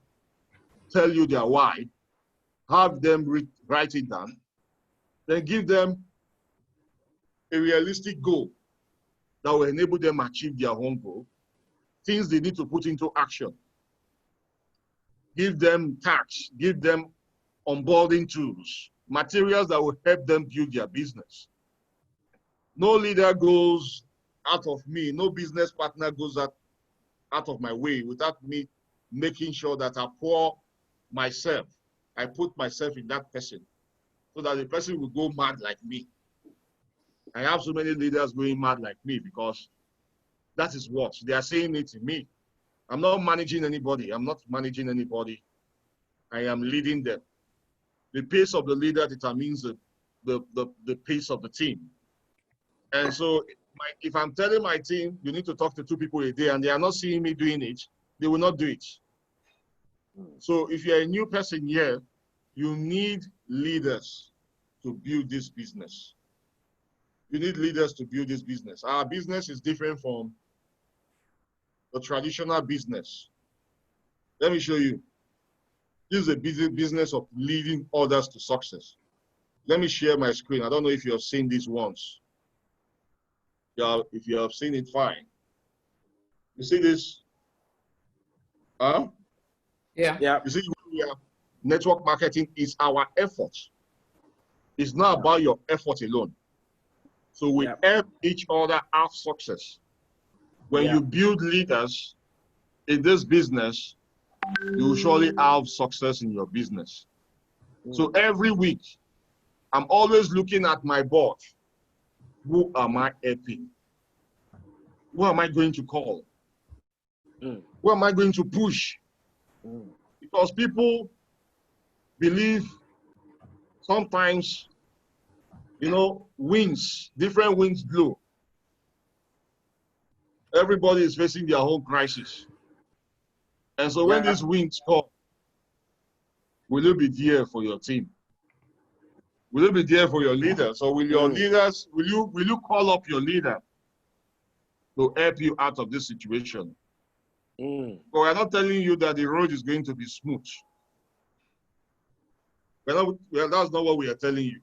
tell you their why. Have them write it down. Then give them a realistic goal that will enable them achieve their own goal. Things they need to put into action. Give them tasks, give them onboarding tools, materials that will help them build their business. No leader goes out of me, no business partner goes out of my way without me making sure that I pour myself, I put myself in that person so that the person will go mad like me. I have so many leaders going mad like me because that is what they are saying it in me. I'm not managing anybody. I'm not managing anybody. I am leading them. The pace of the leader determines the pace of the team. And so if I'm telling my team, you need to talk to 2 people a day and they are not seeing me doing it, they will not do it. So if you're a new person here, you need leaders to build this business. You need leaders to build this business. Our business is different from the traditional business. Let me show you. This is a business of leading others to success. Let me share my screen. I don't know if you have seen this once. If you have seen it, fine. You see this? Huh? Yeah. You see, network marketing is our effort. It's not about your effort alone. So we help each other have success. When you build leaders in this business, you will surely have success in your business. So every week, I'm always looking at my board. Who am I helping? Who am I going to call? Who am I going to push? Because people believe sometimes, different winds blow. Everybody is facing their own crisis. And so when these winds come, will you be there for your team? Will you be there for your leaders? Or will your leaders, will you call up your leader to help you out of this situation? But we're not telling you that the road is going to be smooth. That's not what we are telling you.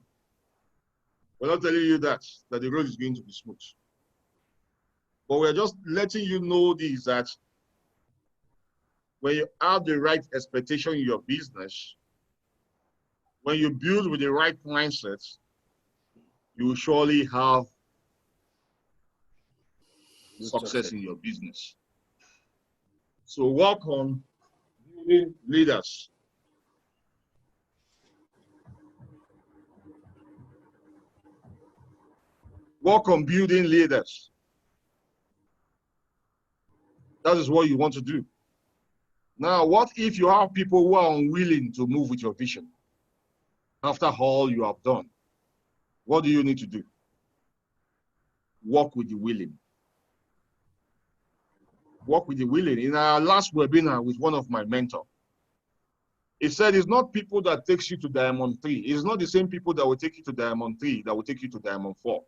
We're not telling you that the road is going to be smooth. But we're just letting you know this, that when you have the right expectation in your business, when you build with the right mindset, you will surely have success in your business. So work on building leaders. Work on building leaders. That is what you want to do. Now, what if you have people who are unwilling to move with your vision? After all you have done, what do you need to do? Work with the willing. Work with the willing. In our last webinar with one of my mentors, he said it's not people that takes you to Diamond 3. It's not the same people that will take you to Diamond 3 that will take you to Diamond 4.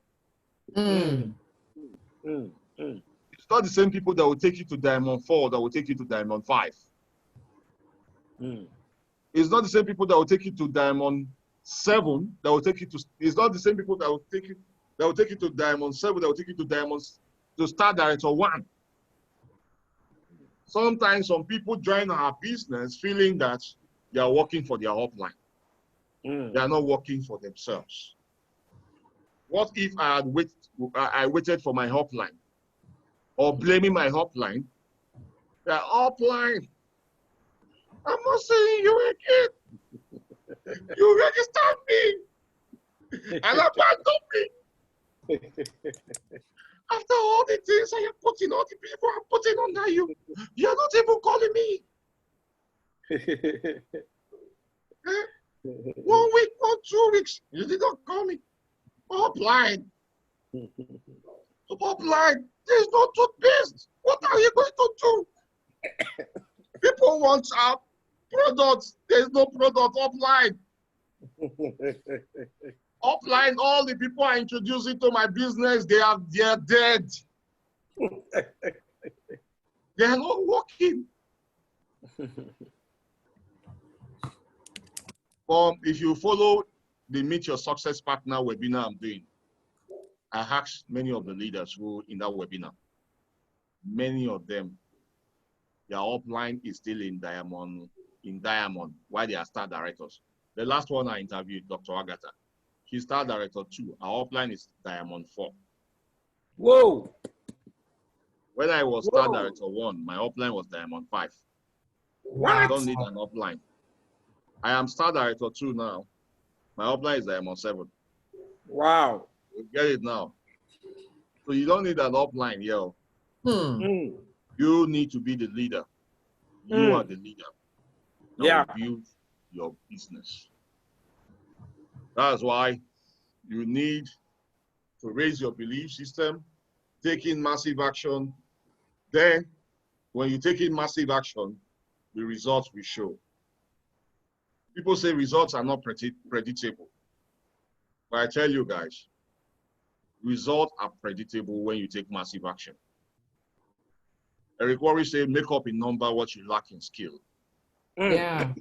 It's not the same people that will take you to Diamond 4 that will take you to Diamond 5. It's not the same people that will take you to Diamond 7 that will take you to. It's not the same people that will take you to Diamond 7 that will take you to Diamonds to Star Director 1. Sometimes some people join our business feeling that they are working for their upline. They are not working for themselves. What if I waited for my upline, or blaming my upline? The upline, I'm not saying you again. You registered me and abandoned me. After all the things I have put in, all the people I'm putting under you, you're not even calling me. 1 week or 2 weeks, you did not call me. Upline. Upline, there's no toothpaste. What are you going to do? People want our products. There's no product. Upline. Upline, all the people I introduced into my business, they are dead. They are not working. If you follow the Meet Your Success Partner webinar I'm doing, I asked many of the leaders who in that webinar, many of them, their upline is still in diamond, while they are star directors. The last one I interviewed, Dr. Agatha, she's star director 2. Our upline is diamond 4. Whoa. When I was star director 1, my upline was diamond 5. What? I don't need an upline. I am star director 2 now. My upline is diamond 7. Wow. You get it now. So you don't need an upline, yo. You need to be the leader. You are the leader. Now build your business. That's why you need to raise your belief system, taking massive action. Then, when you take in massive action, the results will show. People say results are not predictable. But I tell you guys, results are predictable when you take massive action. Eric Worre said, make up in number what you lack in skill. Yeah.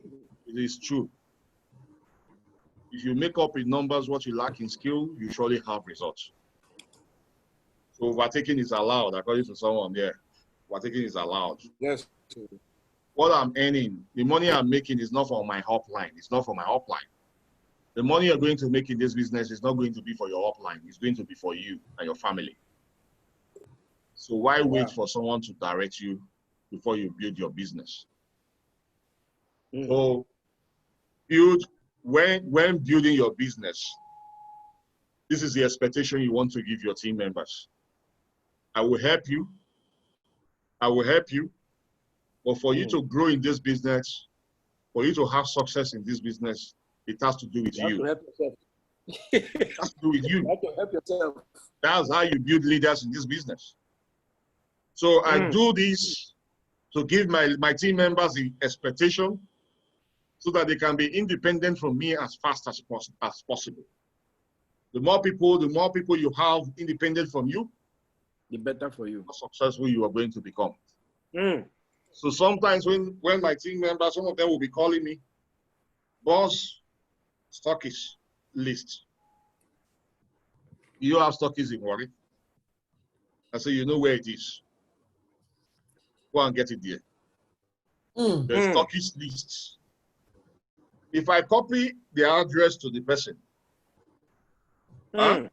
It is true. If you make up in numbers what you lack in skill, you surely have results. So overtaking is allowed, according to someone there. Overtaking is allowed. Yes. What I'm earning, the money I'm making is not for my upline. It's not for my upline. The money you're going to make in this business is not going to be for your upline. It's going to be for you and your family. So why wait for someone to direct you before you build your business? So when building your business, this is the expectation you want to give your team members. I will help you. I will help you. But for you to grow in this business, for you to have success in this business, it has to do with you. You have to help yourself. It has to do with you. You have to help yourself. That's how you build leaders in this business. So I do this to give my team members the expectation so that they can be independent from me as fast as possible. The more people you have independent from you, The better for you. the more successful you are going to become. So sometimes when my team members, some of them will be calling me, boss, stockies list. You have stockies in Warri? I say, you know where it is. Go and get it there. The stockies list. If I copy the address to the person, they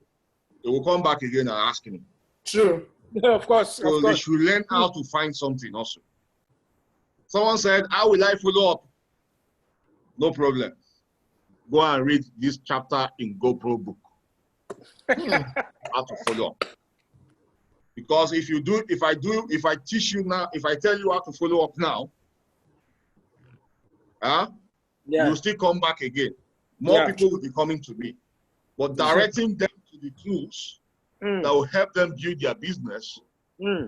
will come back again and ask me. True. Yeah, of course. So they should learn how to find something also. Someone said, how will I follow up? No problem. Go and read this chapter in GoPro book. How to follow up. Because if I teach you now, if I tell you how to follow up now, you'll still come back again. More people will be coming to me. But directing them to the tools that will help them build their business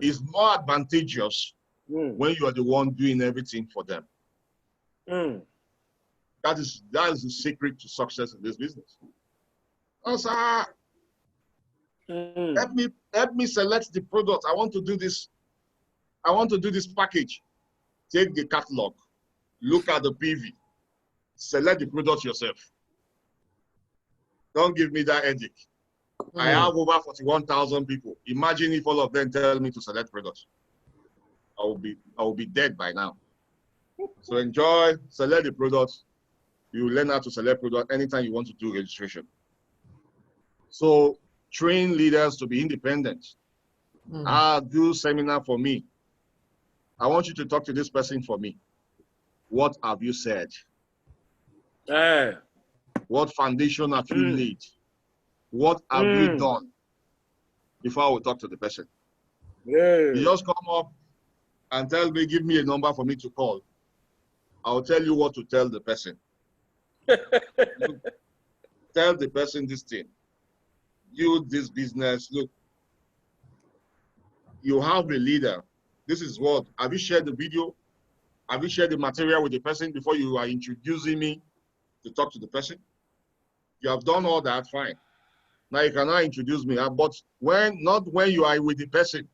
is more advantageous when you are the one doing everything for them. That is the secret to success in this business. Help me select the product. I want to do this. I want to do this package. Take the catalog, look at the PV, select the product yourself. Don't give me that headache. I have over 41,000 people. Imagine if all of them tell me to select products. I will be dead by now. So enjoy, select the products. You learn how to select product anytime you want to do registration. So train leaders to be independent. Do seminar for me. I want you to talk to this person for me. What have you said? What foundation have you laid? What have you done? Before I will talk to the person. You just come up and tell me, give me a number for me to call. I'll tell you what to tell the person. Tell the person this thing. You, this business, look, you have a leader. This is what, have you shared the video? Have you shared the material with the person before you are introducing me to talk to the person? You have done all that, fine. Now you cannot introduce me, but not when you are with the person.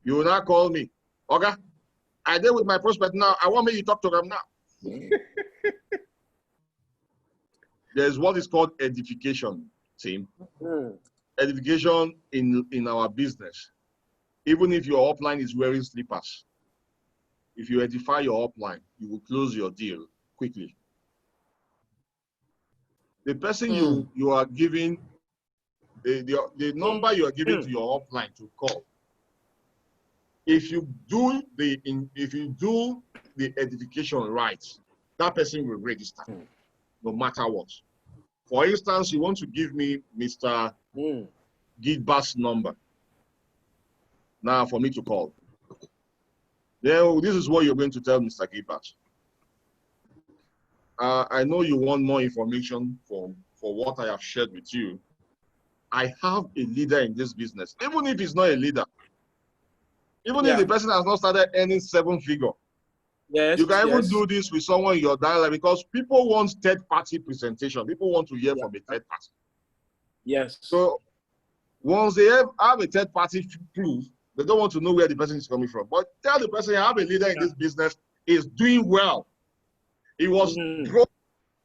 You will not call me. Okay, I deal with my prospect now. I want me to talk to them now. There's what is called edification, team. Edification in our business. Even if your upline is wearing slippers, if you edify your upline, you will close your deal quickly. The person you are giving, the number you are giving to your upline to call, if you do the edification right, that person will register, no matter what. For instance, you want to give me Mr. Gidbas's number now for me to call. Then this is what you're going to tell Mr. Gidbas. I know you want more information for what I have shared with you. I have a leader in this business, even if he's not a leader. Even if the person has not started earning 7-figure. Yes, you can even do this with someone in your dialogue, because people want third-party presentation. People want to hear from a third party. Yes. So once they have a third-party proof, they don't want to know where the person is coming from. But tell the person, I have a leader in this business, is doing well. He was growing,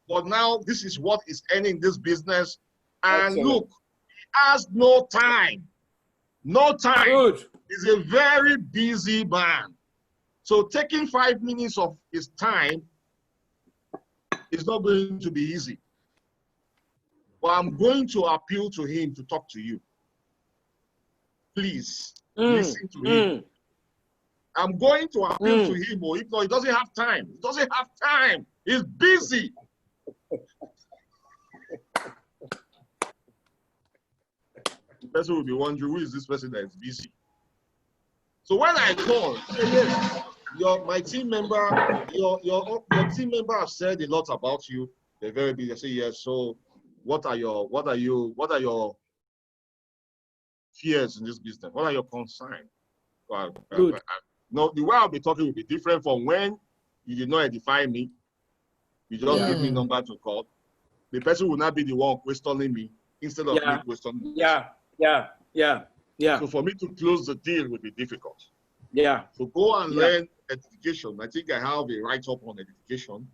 but now this is what is earning this business. And look, he has no time. No time. Good. He's a very busy man. So taking 5 minutes of his time is not going to be easy. But I'm going to appeal to him to talk to you. Please listen to him. I'm going to appeal to him, or if not, he doesn't have time. He doesn't have time. He's busy. The person will be wondering, who is this person that is busy? So when I call, say, yes, my team member, your team member has said a lot about you. They're very busy. I say, yes. So what are your fears in this business? What are your concerns? Good. No, the way I'll be talking will be different from when you did not edify me. You just give me a number to call. The person will not be the one questioning me instead of me questioning the person. So for me to close the deal would be difficult. So go and learn edification. I think I have a write-up on edification.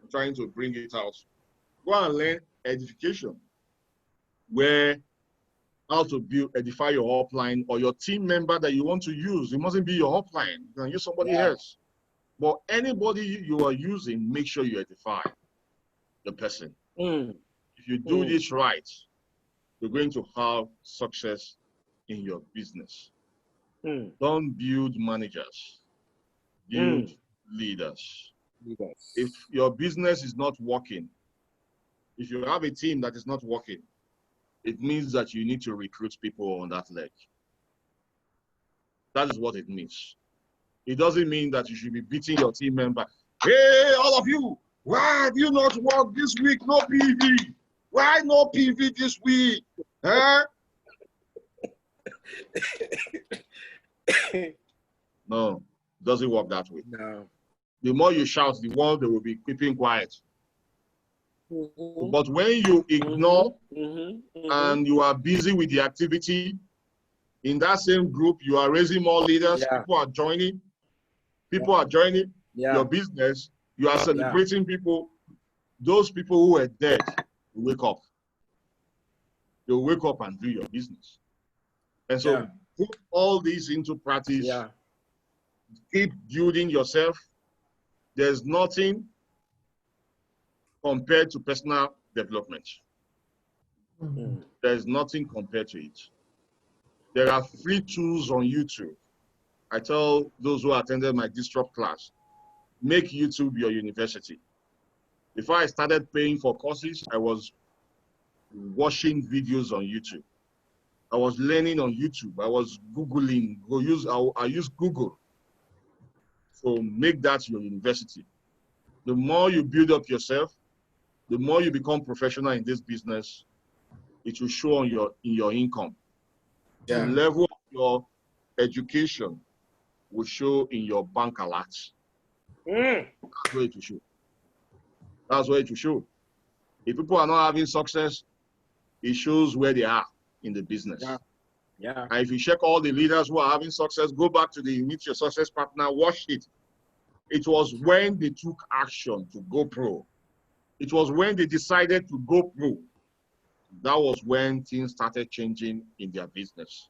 I'm trying to bring it out. Go and learn edification, where how to edify your upline or your team member that you want to use. It mustn't be your upline. You can use somebody else. But anybody you are using, make sure you edify the person. If you do this right, you're going to have success in your business. Don't build managers, build leaders. If your business is not working, if you have a team that is not working, it means that you need to recruit people on that leg. That is what it means. It doesn't mean that you should be beating your team member. Hey, all of you, why have you not worked this week? No PV. Why no PV this week? Huh? No, it doesn't work that way. No. The more you shout, the more they will be keeping quiet. But when you ignore and you are busy with the activity, in that same group, you are raising more leaders, people are joining, your business, you are celebrating people. Those people who are dead will wake up. They'll wake up and do your business. And so put all these into practice. Keep building yourself. There's nothing compared to personal development. There's nothing compared to it. There are free tools on YouTube. I tell those who attended my Disrupt class, make YouTube your university. Before I started paying for courses, I was watching videos on YouTube. I was learning on YouTube. I was Googling. I use Google. So make that your university. The more you build up yourself, the more you become professional in this business, it will show in your income. The level of your education will show in your bank alerts. That's where it will show. That's where it will show. If people are not having success, it shows where they are in the business. Yeah. And if you check all the leaders who are having success, go back to the Meet Your Success Partner, watch it. It was when they took action to go pro. It was when they decided to go pro. That was when things started changing in their business.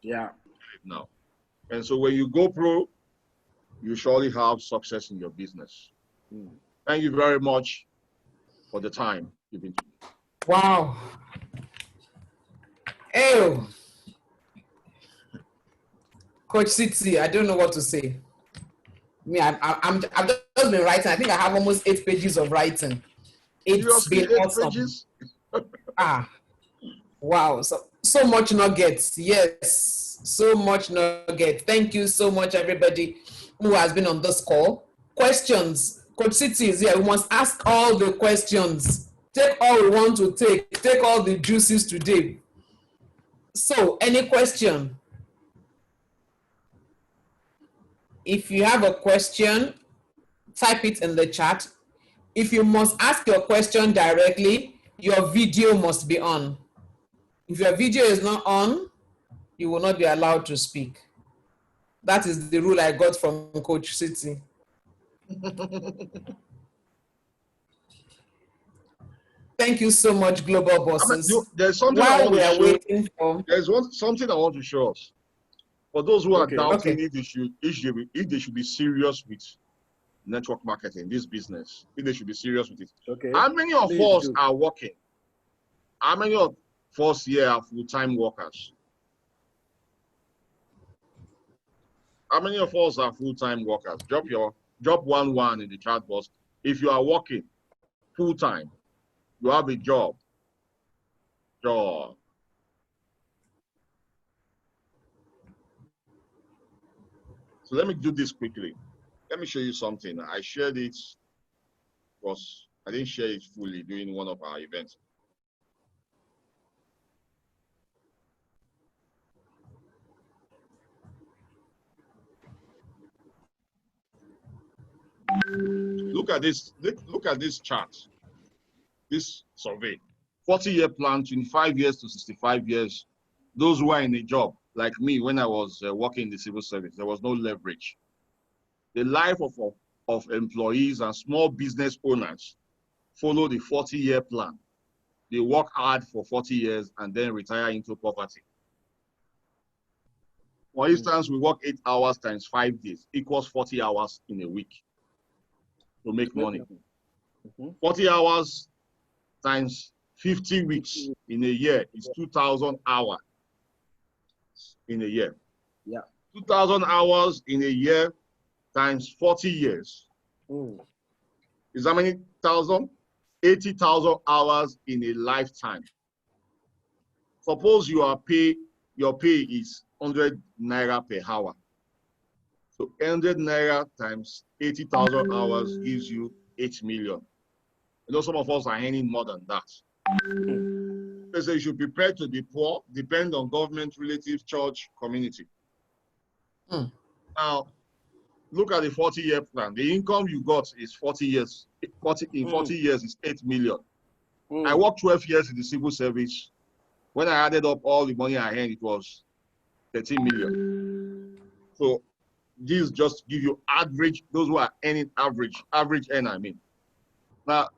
Yeah. Now. And so when you go pro, you surely have success in your business. Thank you very much for the time given to me. Wow. Ew. Coach City, I don't know what to say. I've just been writing. I think I have almost 8 pages of writing. It's Seriously, been 8 awesome. pages? Wow. So much nuggets. Yes. So much nuggets. Thank you so much, everybody who has been on this call. Questions. Coach City is here. We must ask all the questions. Take all we want to take. Take all the juices today. So, any question? If you have a question, type it in the chat. If you must ask your question directly, your video must be on. If your video is not on, you will not be allowed to speak. That is the rule I got from Coach City. Thank you so much, Global Bosses. There's something While we are waiting for... There's something I want to show us. For those who are doubting okay. if they should be serious with network marketing, this business, if they should be serious with it. Okay. How many of us are working? How many of us here are full-time workers? How many of us are full-time workers? Drop 1 in the chat box. If you are working full-time, you have a job. So let me do this quickly. Let me show you something. I shared it because I didn't share it fully during one of our events. Look at this. Look at this chart. This survey. 40-year plan, 25 years to 65 years. Those who are in a job, like me, when I was working in the civil service, there was no leverage. The life of employees and small business owners follow the 40-year plan. They work hard for 40 years and then retire into poverty. For instance, we work 8 hours times 5 days equals 40 hours in a week to make money. 40 hours times 50 weeks in a year is 2,000 hours in a year. Yeah. 2,000 hours in a year times 40 years. Is how many thousand? 80,000 hours in a lifetime. Suppose your pay is 100 naira per hour. So 100 naira times 80,000 hours gives you 8 million. You know, some of us are earning more than that. They say you should be prepared to be poor, depend on government, relatives, church, community. Now, look at the 40-year plan. The income you got is 40 years. In 40 years is 8 million. I worked 12 years in the civil service. When I added up all the money I earned, it was 13 million. So these just give you average, those who are earning average earner, I mean. Now,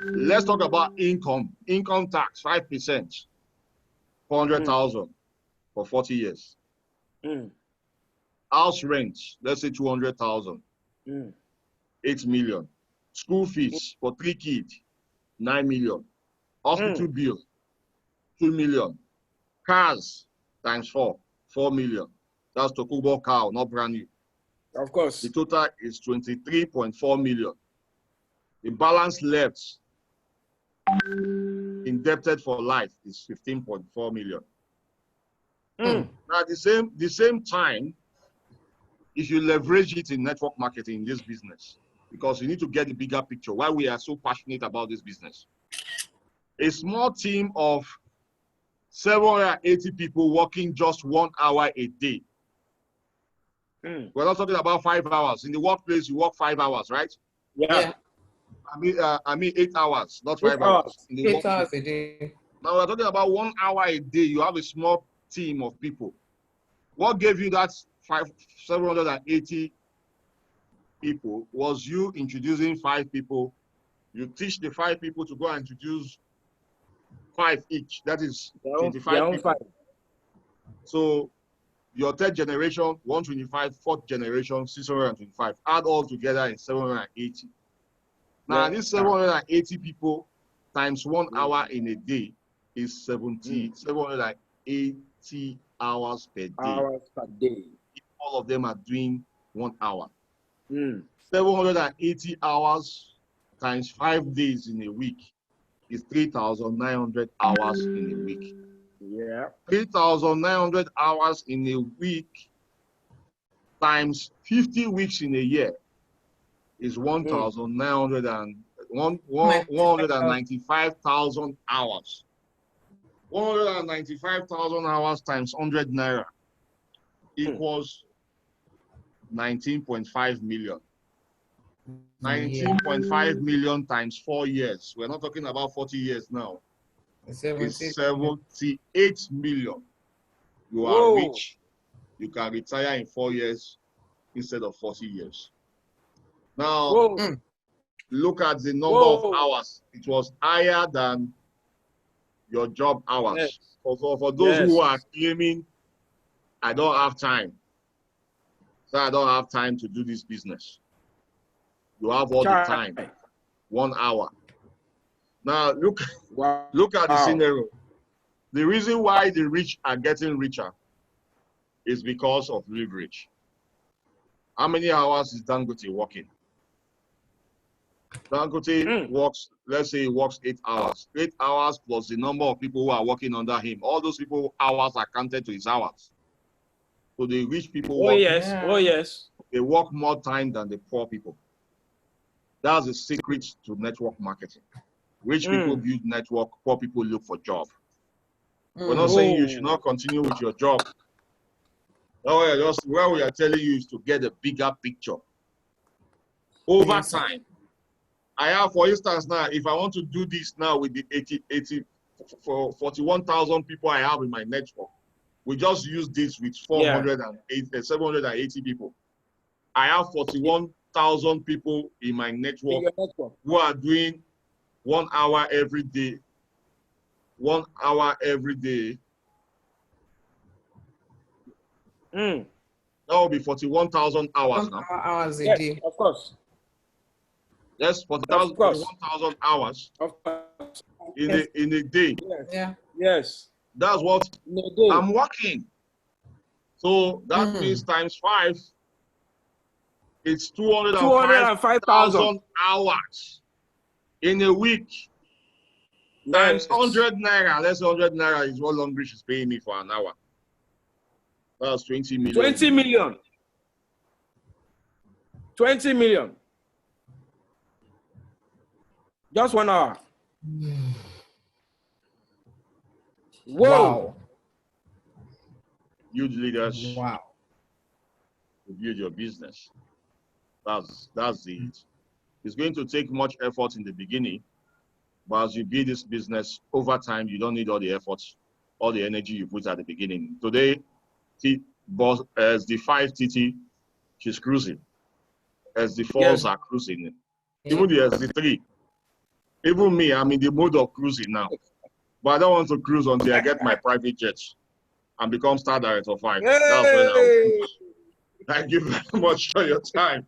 let's talk about income. Income tax, 5%, 400,000 for 40 years. House rent, let's say 200,000, 8 million. School fees for 3 kids, 9 million. Hospital bill, 2 million. Cars times 4, 4 million. That's Tokubo car, not brand new. Of course. The total is 23.4 million. The balance left indebted for life is 15.4 million. Now, at the same time, if you leverage it in network marketing in this business, because you need to get the bigger picture, why we are so passionate about this business. A small team of 780 people working just 1 hour a day. We're not talking about 5 hours. In the workplace, you work 5 hours, right? Yeah. I mean 8 hours, not 5 hours. In the 8 hours a day. Now we're talking about 1 hour a day. You have a small team of people. What gave you that 780 people was you introducing 5 people. You teach the 5 people to go and introduce 5 each. That is 25 people. So your third generation, 125, fourth generation, 625. Add all together in 780. Now, these 780 people times 1 hour in a day is 780 hours per day. All of them are doing 1 hour. 780 hours times 5 days in a week is 3,900 hours in a week. Yeah. 3,900 hours in a week times 50 weeks in a year is 195,000 hours. 195,000 hours times 100 naira equals 19.5 million. 19.5 million times 4 years. We're not talking about 40 years now. It's 78 million. You are rich. You can retire in 4 years instead of 40 years. Now, look at the number of hours. It was higher than your job hours. Yes. For those who are claiming, I don't have time. So I don't have time to do this business. You have all the time. 1 hour. Now, look at the scenario. The reason why the rich are getting richer is because of leverage. How many hours is Dangote working? Dangote works, let's say he works 8 hours. 8 hours plus the number of people who are working under him. All those people, hours are counted to his hours. So the rich people work. They work more time than the poor people. That's the secret to network marketing. Rich people build network, poor people look for job. We're not saying you should not continue with your job. No, just where we are telling you is to get a bigger picture. Over time, I have, for instance, now, if I want to do this now with the 41,000 people I have in my network, we just use this with 780 people. I have 41,000 people in my network who are doing 1 hour every day. 1 hour every day. That will be 41,000 hours now. Hours a day. Of course. Yes, 41,000 hours in a day. Yes. That's what I'm working. So that means times 5. It's 205,000 hours in a week. Times 100 naira. Let's say 100 naira is what Longbridge is paying me for an hour. That's 20 million. 20 million. 20 million. Just 1 hour. Whoa. Wow. Huge leaders. Wow. To build your business. That's it. It's going to take much effort in the beginning, but as you build this business over time, you don't need all the efforts, all the energy you put at the beginning. Today, as the 5 TT, she's cruising. As the 4s are cruising. Even the SD3. Even me, I'm in the mode of cruising now. But I don't want to cruise until I get my private jets and become star director 5. That's when I'll cruise. Thank you very much for your time.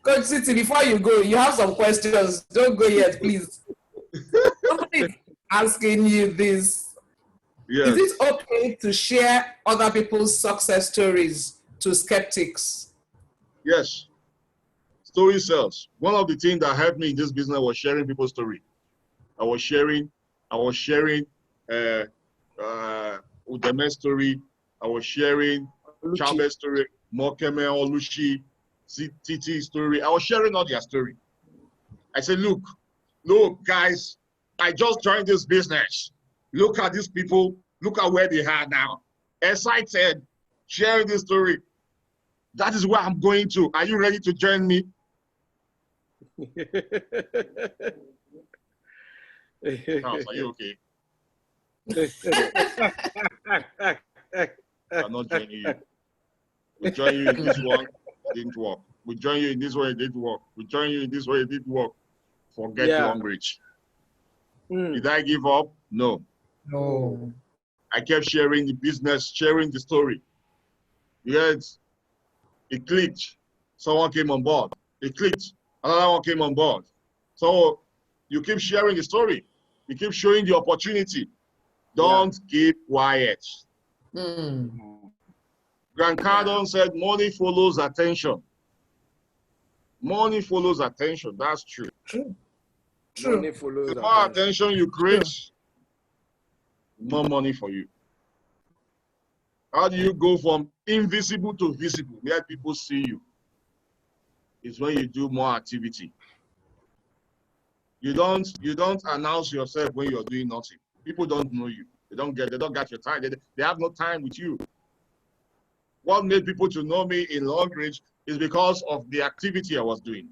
Coach City, before you go, you have some questions. Don't go yet, please. Somebody is asking you this. Yes. Is it okay to share other people's success stories to skeptics? Yes. Story sells. One of the things that helped me in this business was sharing people's story. I was sharing Udeme's story. I was sharing Chabez's story, Mokeme Olushi, TT story. I was sharing all their story. I said, look, guys, I just joined this business. Look at these people. Look at where they are now. Excited, sharing this story. That is where I'm going to. Are you ready to join me? Charles, are you okay? I'm not joining you. We join you in this one, it didn't work. We join you in this one, it didn't work. We join you in this way, it didn't work. Forget long reach. Did I give up? No. No. I kept sharing the business, sharing the story. Yes, it clicked. Someone came on board. It clicked. Another one came on board. So you keep sharing the story. You keep showing the opportunity. Don't keep quiet. Grant Cardone said, money follows attention. Money follows attention. That's true. True. Money follows The more attention you create, more money for you. How do you go from invisible to visible, where people see you? It's when you do more activity. You don't announce yourself when you're doing nothing. People don't know you. They don't get your time. They have no time with you. What made people to know me in long range is because of the activity I was doing.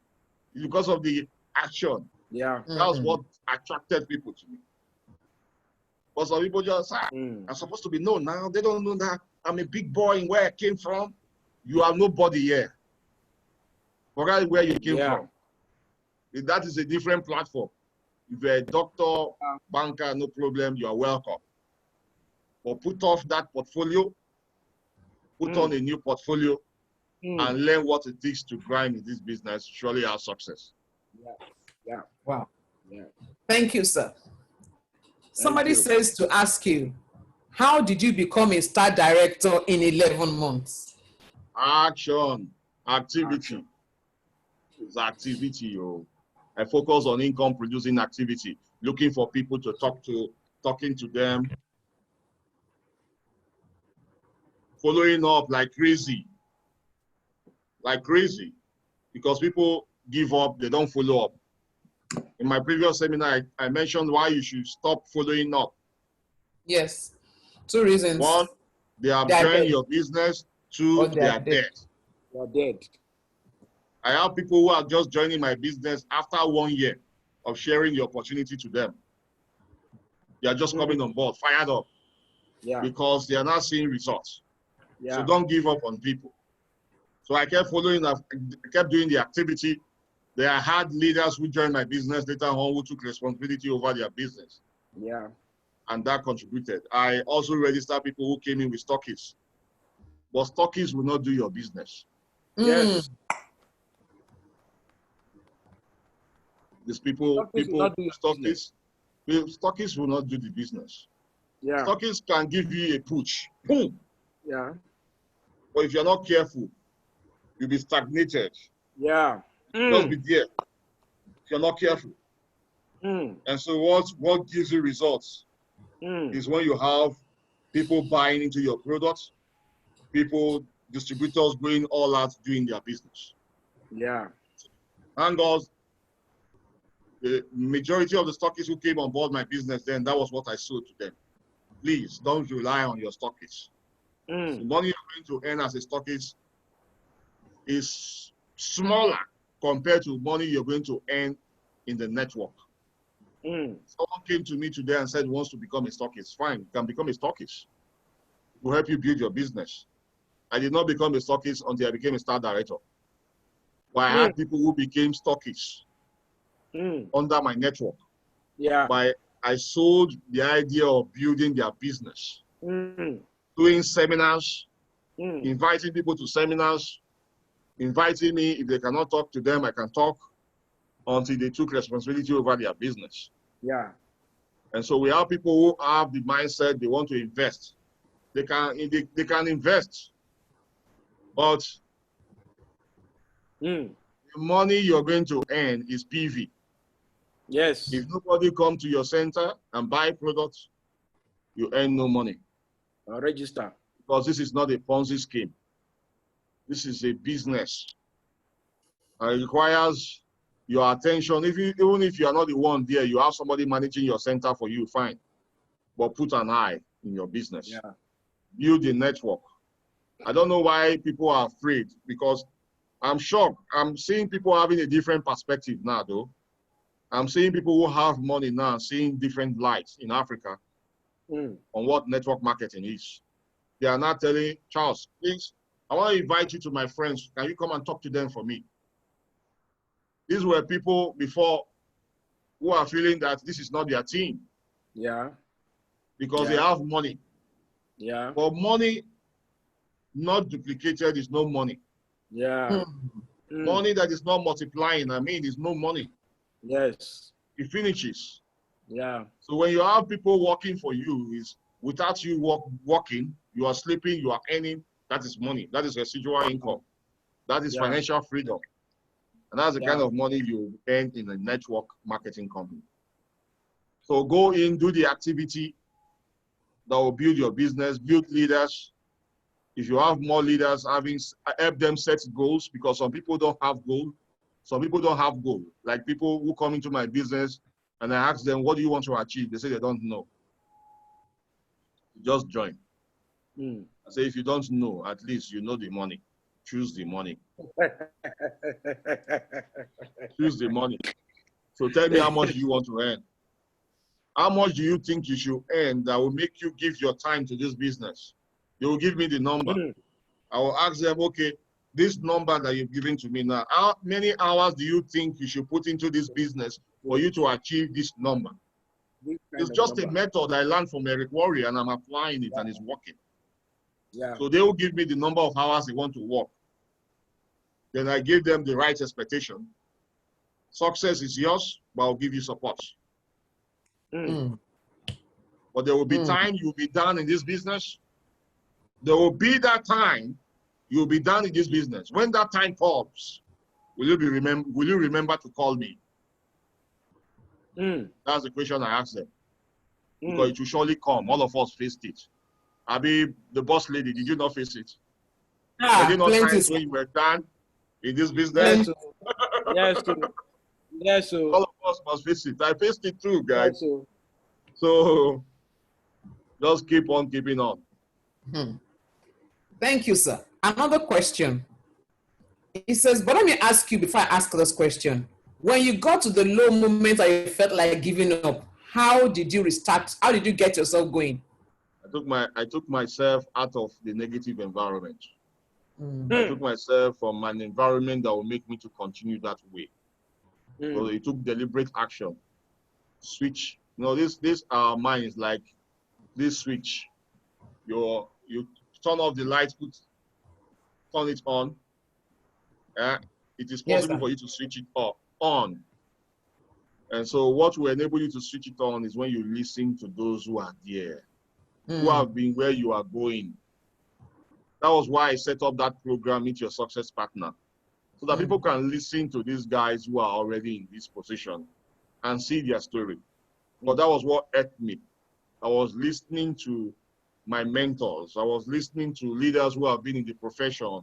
It's because of the action. Yeah. That's what attracted people to me. But some people just say, I'm supposed to be known now. They don't know that I'm a big boy in where I came from. You are nobody here. Forget where you came from. That is a different platform. If you're a doctor, banker, no problem, you are welcome. But put off that portfolio, put on a new portfolio, and learn what it takes to grind in this business. Surely have success. Yeah. Wow. Yeah. Thank you, sir. Somebody says to ask you, how did you become a star director in 11 months? Action, activity. It's activity. I focus on income producing activity, looking for people to talk to, talking to them, following up like crazy, because people give up, they don't follow up. In my previous seminar, I mentioned why you should stop following up. Yes, 2 reasons. 1, they have joined your business. 2, they are dead. They are dead. I have people who are just joining my business after 1 year of sharing the opportunity to them. They are just coming on board, fired up, because they are not seeing results. So don't give up on people. So I kept following up, I kept doing the activity. There are hard leaders who joined my business later on who took responsibility over their business. Yeah. And that contributed. I also registered people who came in with stockists. But stockists will not do your business. Yes. These stockists will not do the business. Yeah. Stockists can give you a push. Boom. Yeah. But if you're not careful, you'll be stagnated. Yeah. Just be there. If you're not careful. And so what gives you results is when you have people buying into your products, distributors going all out doing their business. Yeah. And God, the majority of the stockists who came on board my business then, that was what I sold to them. Please don't rely on your stockists. The money you're going to earn as a stockist is smaller compared to money you're going to earn in the network. Someone came to me today and said he wants to become a stockist. Fine, you can become a stockist. It will help you build your business. I did not become a stockist until I became a star director. But I had people who became stockists under my network. Yeah. But I sold the idea of building their business, doing seminars, inviting people to seminars, inviting me. If they cannot talk to them, I can talk until they took responsibility over their business. Yeah. And so we have people who have the mindset they want to invest. They can invest, but the money you're going to earn is PV. Yes. If nobody comes to your center and buy products, you earn no money. Register. Because this is not a Ponzi scheme. This is a business. It requires your attention. Even if you are not the one there, you have somebody managing your center for you, fine. But put an eye in your business. Yeah. Build a network. I don't know why people are afraid, because I'm shocked. I'm seeing people having a different perspective now, though. I'm seeing people who have money now seeing different lights in Africa. on what network marketing is. They are not telling Charles, please, I want to invite you to my friends. Can you come and talk to them for me? These were people before who are feeling that this is not their team. Yeah. Because they have money. Yeah. But money not duplicated is no money. Yeah. Money that is not multiplying, is no money. Yes. It finishes. Yeah. So when you have people working for you, is without you working, you are sleeping, you are earning, that is money. That is residual income. That is financial freedom. And that's the kind of money you earn in a network marketing company. So go in, do the activity that will build your business, build leaders. If you have more leaders, help them set goals, because some people don't have goals. Some people don't have goals. Like people who come into my business and I ask them, what do you want to achieve? They say they don't know. Just join. I say, if you don't know, at least you know the money. Choose the money. Choose the money. So tell me, how much do you want to earn? How much do you think you should earn that will make you give your time to this business? They will give me the number. I will ask them, okay, this number that you've given to me now, how many hours do you think you should put into this business for you to achieve this number? It's just a method I learned from Eric Worre, and I'm applying it, and it's working. Yeah. So they will give me the number of hours they want to work. Then I give them the right expectation. Success is yours, but I'll give you support. But there will be time you'll be done in this business. There will be that time you'll be done in this business. When that time comes, will you remember to call me? That's the question I ask them. Because it will surely come. All of us faced it. Abi, the boss lady, did you not face it? Were there not times when you were done in this business? Yes. Yes. All of us must face it. I faced it too, guys. Yes, so just keep on keeping on. Thank you, sir. Another question. He says, but let me ask you before I ask this question. When you got to the low moment that you felt like giving up, how did you restart? How did you get yourself going? I took myself out of the negative environment. I took myself from an environment that will make me to continue that way. So it took deliberate action. Switch. You know, this our mind is like this switch. You turn off the light, turn it on. It is possible for you to switch it on. And so what will enable you to switch it on is when you listen to those who are there, who have been where you are going. That was why I set up that program, Meet Your Success Partner, so that people can listen to these guys who are already in this position and see their story. But that was what helped me. I was listening to my mentors. I was listening to leaders who have been in the profession.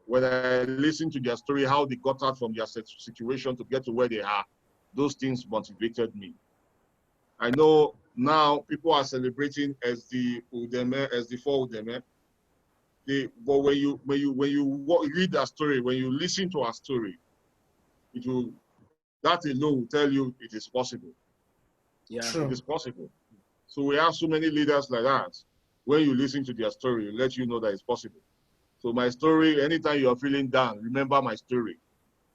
When I listened to their story, how they got out from their situation to get to where they are, those things motivated me. I know now people are celebrating as the Udeme, as the 4 Udeme. But when you read that story, when you listen to our story, that alone will tell you it is possible. Yeah, True. It is possible. So we have so many leaders like that. When you listen to their story, it let you know that it's possible. So my story, anytime you are feeling down, remember my story.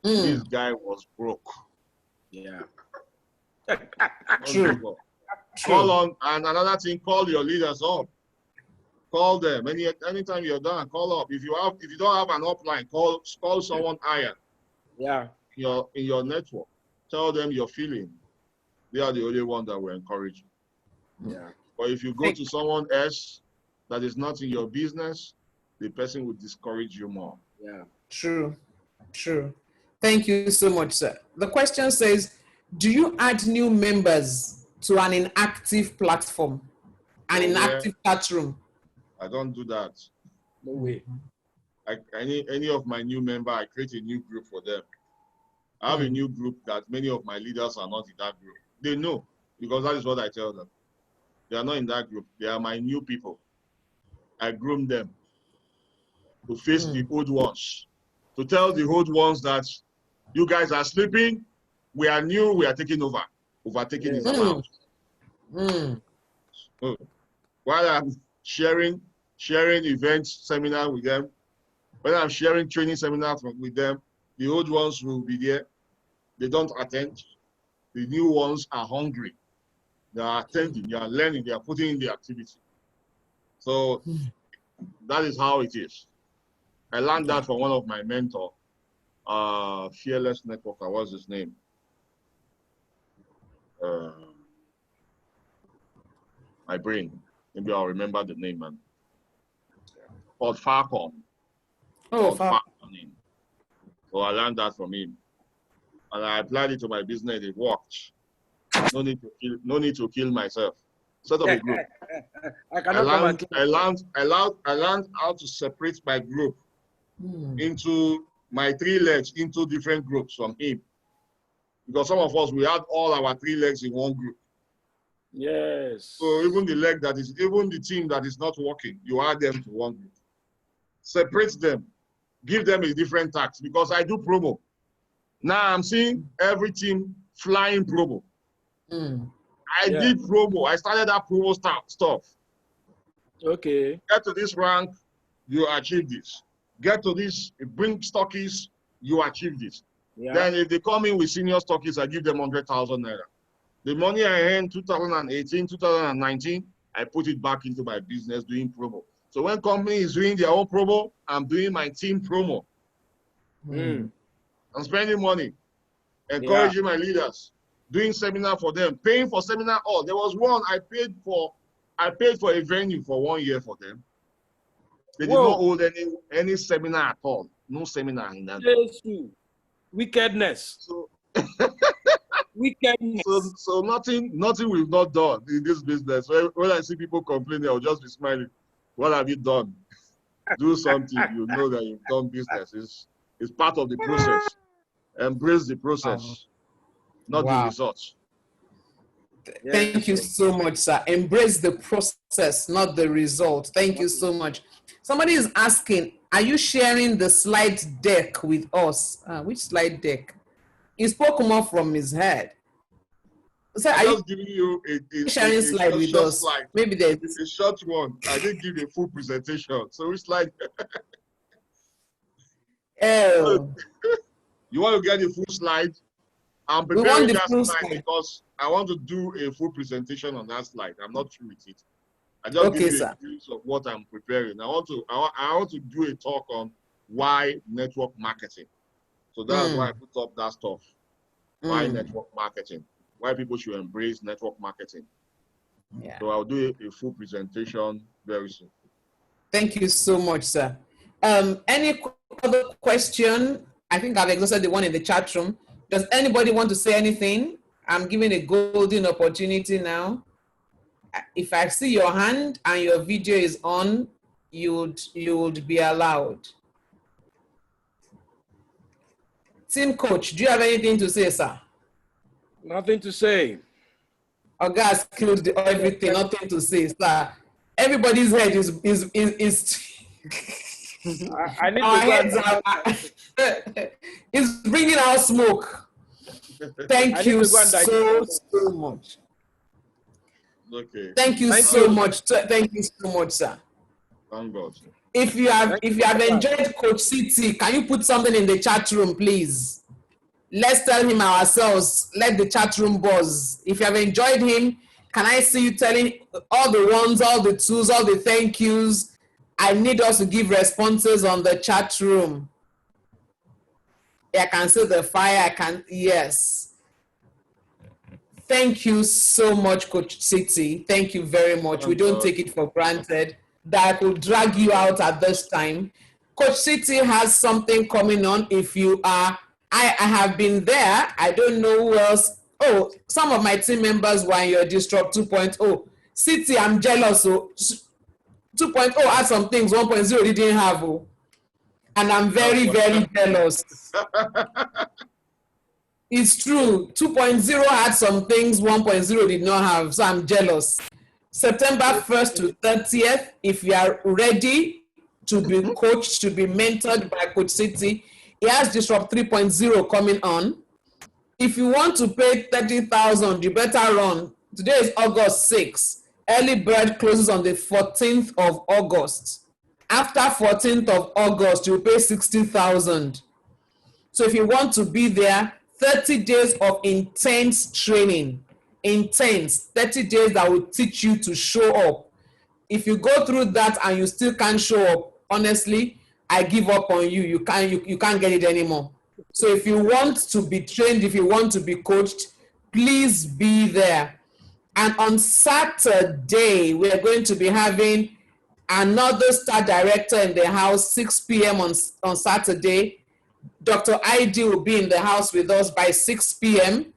This guy was broke. Yeah. True. Call on, and another thing, call your leaders up. Call them. Anytime you're done, call up. If you don't have an upline, call someone higher. Yeah. In your network. Tell them your feeling. They are the only one that will encourage you. Yeah. But if you go to someone else that is not in your business, the person will discourage you more. Yeah. True. Thank you so much, sir. The question says, do you add new members to an inactive platform, an inactive chat room? I don't do that. No way. Like any of my new member, I create a new group for them. I have a new group that many of my leaders are not in that group. They know, because that is what I tell them. They are not in that group. They are my new people. I groom them to face the old ones, to tell the old ones that you guys are sleeping, we are new, we are taking over. Overtaking is allowed. while I'm sharing events, seminar with them, when I'm sharing training seminars with them, the old ones will be there. They don't attend. The new ones are hungry. They are attending, they are learning, they are putting in the activity. So that is how it is. I learned that from one of my mentors, fearless networker. What's his name? My brain. Maybe I'll remember the name, man. Called Farcom. Oh, Farcom. So I learned that from him, and I applied it to my business. It worked. No need to kill myself. Set up a group. I learned how to separate my group into my 3 legs into different groups from him. Because some of us, we had all our 3 legs in one group. Yes. So even the team that is not working, you add them to one group. Separate them, give them a different tax, because I do promo. Now I'm seeing every team flying promo. I did promo. I started that promo stuff. Okay. Get to this rank, you achieve this. Get to this, bring stockies, you achieve this. Yeah. Then if they come in with senior stockies, I give them 100,000 naira. The money I earned 2018, 2019, I put it back into my business doing promo. So when company is doing their own promo, I'm doing my team promo. I'm spending money, encouraging my leaders, doing seminar for them, paying for seminar. Oh, there was one I paid for a venue for 1 year for them. They did not hold any seminar at all. No seminar in that. Wickedness. So, wickedness. So nothing we've not done in this business. When I see people complaining, I'll just be smiling. What have you done? Do something. You know that you've done business. It's part of the process. Embrace the process, not the results. Thank you so much, sir. Embrace the process, not the result. Thank you so much. Somebody is asking, are you sharing the slide deck with us? Which slide deck? He spoke more from his head. So I'm just giving you a sharing slide with us? Slide. Maybe there's a short one. I didn't give a full presentation. So which slide? Oh. You want to get a full slide? I'm preparing that slide because I want to do a full presentation on that slide. I'm not through with it. I just give you a glimpse of what I'm preparing. I want to do a talk on why network marketing. So that's why I put up that stuff. Why network marketing? Why people should embrace network marketing. Yeah. So I'll do a full presentation very soon. Thank you so much, sir. Any other question? I think I've exhausted the one in the chat room. Does anybody want to say anything? I'm giving a golden opportunity now. If I see your hand and your video is on, you would be allowed. Team coach, do you have anything to say, sir? Nothing to say. Our guys killed everything. Nothing to say, sir. Everybody's head is I need to go. It's bringing out smoke. Thank you so much. Okay. Thank you so much. Thank you so much, sir. Thank God. If you have enjoyed Coach CT, can you put something in the chat room, please? Let's tell him ourselves. Let the chat room buzz. If you have enjoyed him, can I see you telling all the ones, all the twos, all the thank yous? I need us to give responses on the chat room. I can see the fire. Yes. Thank you so much, Coach City. Thank you very much. We don't take it for granted that I could drag you out at this time. Coach City has something coming on. If you are, I have been there. I don't know who else. Oh, some of my team members were in your Disrupt 2.0. City, I'm jealous. So 2.0 had some things 1.0 didn't have. Oh. And I'm very, very jealous. It's true. 2.0 had some things 1.0 did not have. So I'm jealous. September 1st to 30th, if you are ready to be coached, to be mentored by Coach City, he has Disrupt 3.0 coming on. If you want to pay 30,000, you better run. Today is August 6th. Early bird closes on the 14th of August. After 14th of August, you pay 60,000. So if you want to be there, 30 days of intense training, 30 days that will teach you to show up. If you go through that and you still can't show up, honestly, I give up on you. You can't get it anymore. So if you want to be trained, if you want to be coached, please be there. And on Saturday, we are going to be having another star director in the house, 6 p.m. on Saturday. Dr. ID will be in the house with us by 6 p.m.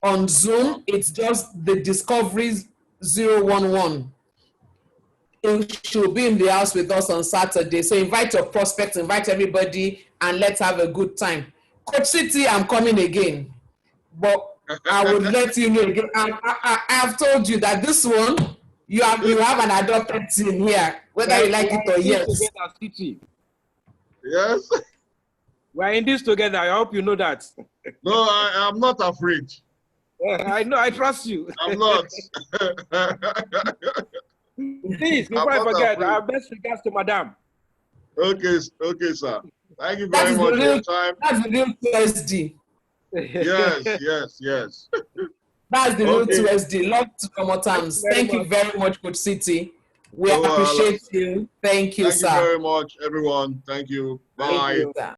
on Zoom. It's just the Discovery 011. She'll be in the house with us on Saturday. So invite your prospects, invite everybody, and let's have a good time. Coach City, I'm coming again. But I would let you know again. I have told you that this one, you have an adopted team here, whether you like it or yes. Yes. We're in this together. I hope you know that. No, I'm not afraid. I know. I trust you. I'm not. Please, before I forget, our best regards to Madam. Okay, sir. Thank you very much for your time. That's the real TSD. Yes. That's the real TSD. Love to come on terms. Thank you very much, Coach City. We appreciate you. Thank you, sir. Thank you very much, everyone. Thank you. Bye. Thank you, sir.